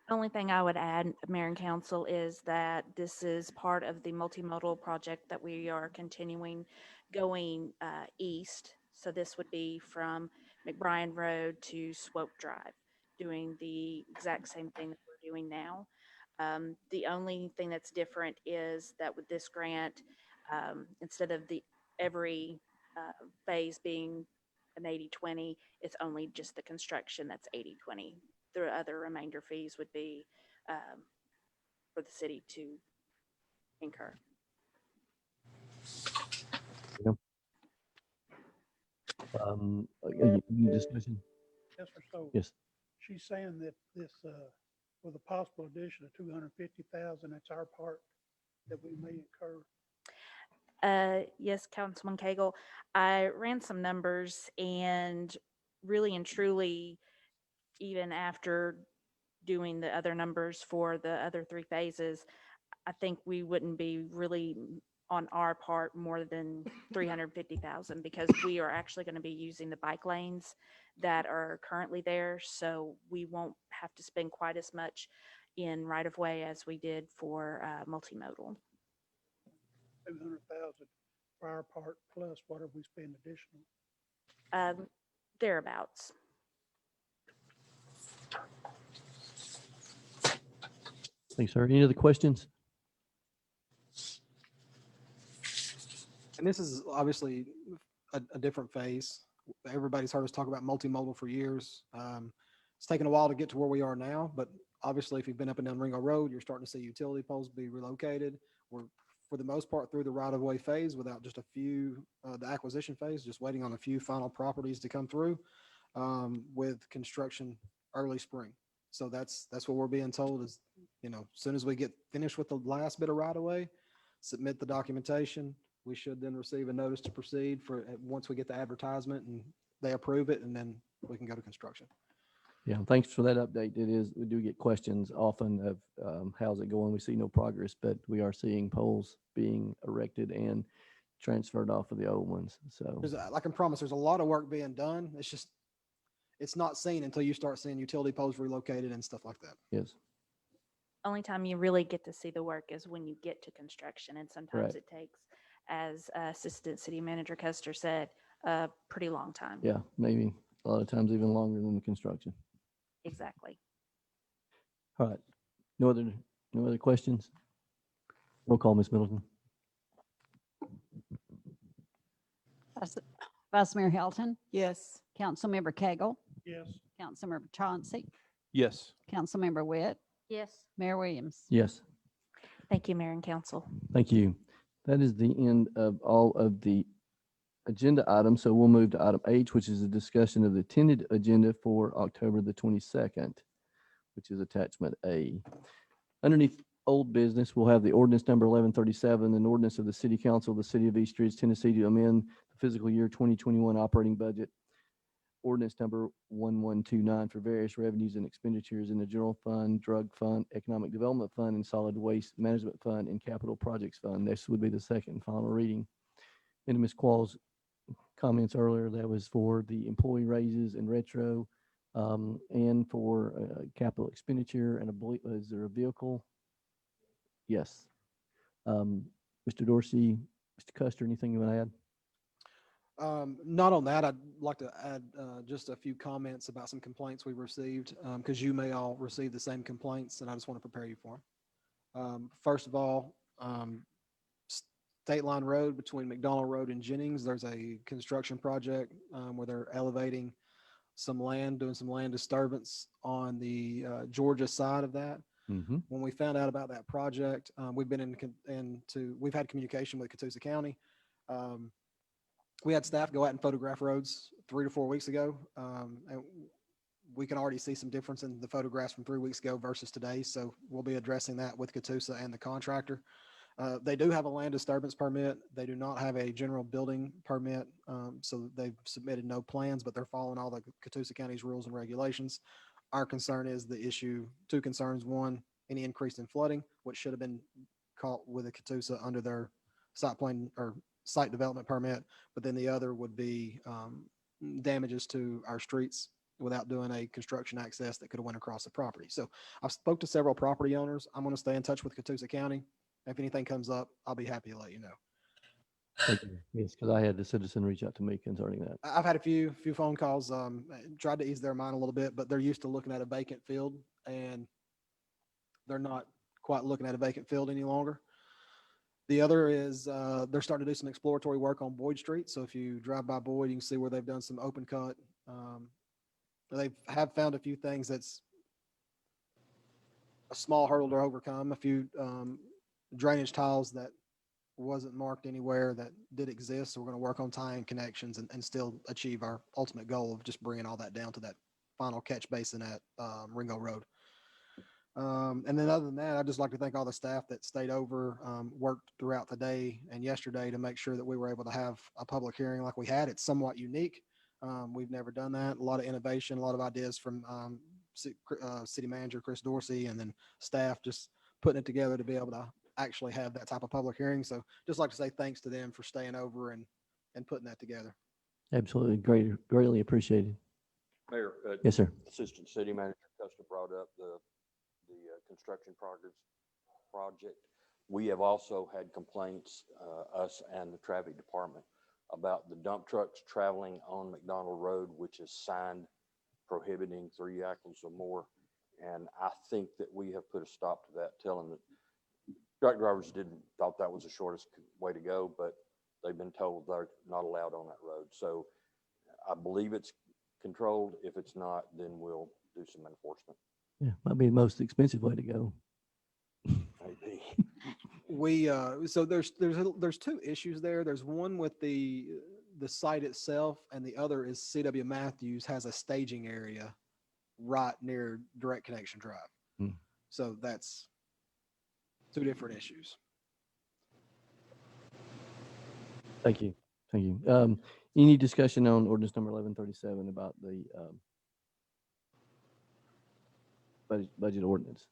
Only thing I would add, Mayor and Council, is that this is part of the multimodal project that we are continuing going east. So this would be from McBrien Road to Swope Drive, doing the exact same thing that we're doing now. The only thing that's different is that with this grant, instead of every phase being an 80-20, it's only just the construction that's 80-20. The other remainder fees would be for the city to incur. Any discussion? Yes, sir. So Yes. she's saying that this, with a possible addition of 250,000, that's our part that we may incur. Yes, Councilman Cagle. I ran some numbers, and really and truly, even after doing the other numbers for the other three phases, I think we wouldn't be really on our part more than 350,000, because we are actually going to be using the bike lanes that are currently there. So we won't have to spend quite as much in right of way as we did for multimodal. 200,000 for our part plus whatever we spend additional. Thereabouts. Thanks, sir. Any other questions? And this is obviously a different phase. Everybody's heard us talk about multimodal for years. It's taken a while to get to where we are now, but obviously if you've been up and down Ringo Road, you're starting to see utility poles be relocated. We're, for the most part, through the right-of-way phase without just a few, the acquisition phase, just waiting on a few final properties to come through with construction early spring. So that's what we're being told is, you know, as soon as we get finished with the last bit of right-of-way, submit the documentation. We should then receive a notice to proceed for once we get the advertisement and they approve it, and then we can go to construction. Yeah, thanks for that update. We do get questions often of how's it going? We see no progress, but we are seeing poles being erected and transferred off of the old ones. So I can promise there's a lot of work being done. It's just, it's not seen until you start seeing utility poles relocated and stuff like that. yes, Only time you really get to see the work is when you get to construction, and sometimes Right. it takes, as Assistant City Manager Custer said, a pretty long time. yeah, maybe a lot of times even longer than the construction. Exactly. All right. No other questions? Roll call, Ms. Middleton. Vice Mayor Helton, Yes. Councilmember Cagle, Yes. Councilmember Chauncey, Yes. Councilmember Witt, Yes. Mayor Williams. Yes. Thank you, Mayor and Council. Thank you. That is the end of all of the agenda items. So we'll move to item H, which is a discussion of the tentative agenda for October the 22nd, which is attachment A. Underneath old business, we'll have the ordinance number 1137, an ordinance of the City Council of the City of East Ridge, Tennessee, to amend the fiscal year 2021 operating budget. Ordinance number 1129 for various revenues and expenditures in the General Fund, Drug Fund, Economic Development Fund, and Solid Waste Management Fund, and Capital Projects Fund. This would be the second and final reading. And Ms. Quall's comments earlier, that was for the employee raises and retro, and for capital expenditure, and I believe, is there a vehicle? Yes. Mr. Dorsey, Mr. Custer, anything you want to add? Not on that. I'd like to add just a few comments about some complaints we received, because you may all receive the same complaints, and I just want to prepare you for them. First of all, State Line Road between McDonald Road and Jennings, there's a construction project where they're elevating some land, doing some land disturbance on the Georgia side of that. Mm-hmm. When we found out about that project, we've been we've had communication with Catoosa County. We had staff go out and photograph roads 3 to 4 weeks ago. And we can already see some difference in the photographs from 3 weeks ago versus today. So we'll be addressing that with Catoosa and the contractor. They do have a land disturbance permit. They do not have a general building permit. So they've submitted no plans, but they're following all the Catoosa County's rules and regulations. Our concern is the issue, two concerns. One, any increase in flooding, which should have been caught with a Catoosa under their site plan or site development permit. But then the other would be damages to our streets without doing a construction access that could have went across the property. So I've spoke to several property owners. I'm going to stay in touch with Catoosa County. If anything comes up, I'll be happy to let you know. Thank you. Yes, because I had the citizen reach out to me concerning that. I've had a few phone calls, tried to ease their mind a little bit, but they're used to looking at a vacant field and they're not quite looking at a vacant field any longer. The other is they're starting to do some exploratory work on Boyd Street. So if you drive by Boyd, you can see where they've done some open cut. They have found a few things that's a small hurdle to overcome, a few drainage tiles that wasn't marked anywhere that did exist. So we're going to work on tying connections and still achieve our ultimate goal of just bringing all that down to that final catch basin at Ringo Road. And then other than that, I'd just like to thank all the staff that stayed over, worked throughout the day and yesterday to make sure that we were able to have a public hearing like we had. It's somewhat unique. We've never done that. A lot of innovation, a lot of ideas from City Manager Chris Dorsey, and then staff just putting it together to be able to actually have that type of public hearing. So just like to say thanks to them for staying over and putting that together. Absolutely. Greatly appreciated. Mayor. Yes, sir. Assistant City Manager Custer brought up the construction project. We have also had complaints, us and the traffic department, about the dump trucks traveling on McDonald Road, which is signed prohibiting 3 axles or more. And I think that we have put a stop to that, telling that truck drivers thought that was the shortest way to go, but they've been told they're not allowed on that road. So I believe it's controlled. If it's not, then we'll do some enforcement. Yeah, might be the most expensive way to go. Maybe. We so there's 2 issues there. There's one with the site itself, and the other is C.W. Matthews has a staging area right near Direct Connection Drive. So that's 2 different issues. Thank you. Thank you. Any discussion on ordinance number 1137 about the budget ordinance?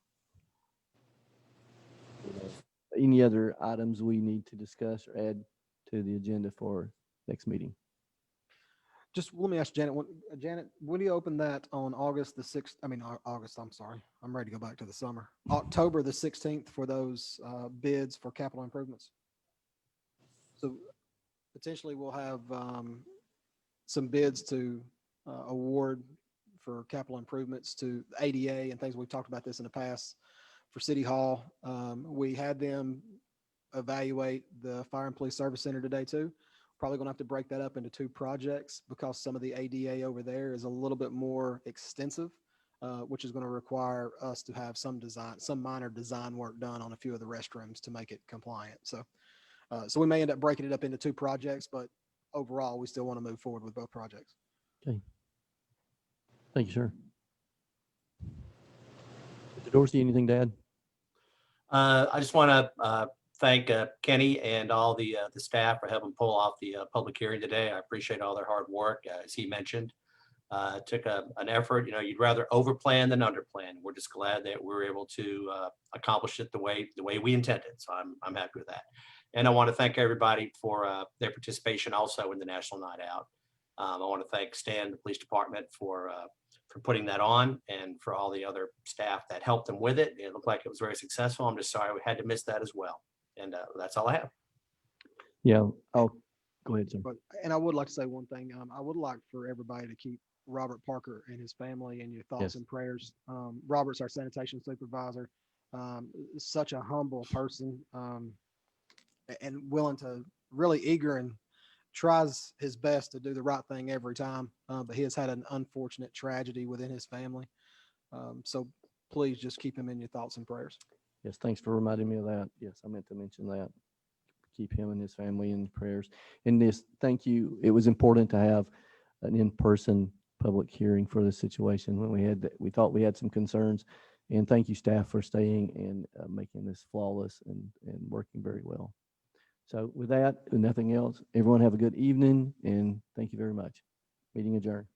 Any other items we need to discuss or add to the agenda for next meeting? Just let me ask Janet, when do you open that on August the 6th? I mean, August, I'm sorry. I'm ready to go back to the summer. October the 16th for those bids for capital improvements. So potentially we'll have some bids to award for capital improvements to ADA and things. We've talked about this in the past for City Hall. We had them evaluate the Fire and Police Service Center today too. Probably going to have to break that up into 2 projects because some of the ADA over there is a little bit more extensive, which is going to require us to have some minor design work done on a few of the restrooms to make it compliant. So we may end up breaking it up into 2 projects, but overall, we still want to move forward with both projects. Okay. Thank you, sir. Mr. Dorsey, anything to add? I just want to thank Kenny and all the staff for helping pull off the public hearing today. I appreciate all their hard work. As he mentioned, it took an effort. You know, you'd rather overplan than underplan. We're just glad that we were able to accomplish it the way we intended. So I'm happy with that. And I want to thank everybody for their participation also in the National Night Out. I want to thank Stan, the police department, for putting that on, and for all the other staff that helped them with it. It looked like it was very successful. I'm just sorry we had to miss that as well. And that's all I have. Yeah, I'll go ahead, sir. And I would like to say one thing. I would like for everybody to keep Robert Parker and his family in your thoughts and prayers. Robert's our sanitation supervisor. Such a humble person, and willing to really eager and tries his best to do the right thing every time. But he has had an unfortunate tragedy within his family. So please just keep him in your thoughts and prayers. Yes, thanks for reminding me of that. Yes, I meant to mention that. Keep him and his family in prayers. And this, thank you. It was important to have an in-person public hearing for this situation when we thought we had some concerns. And thank you, staff, for staying and making this flawless and working very well. So with that, and nothing else, everyone have a good evening, and thank you very much. Meeting adjourned.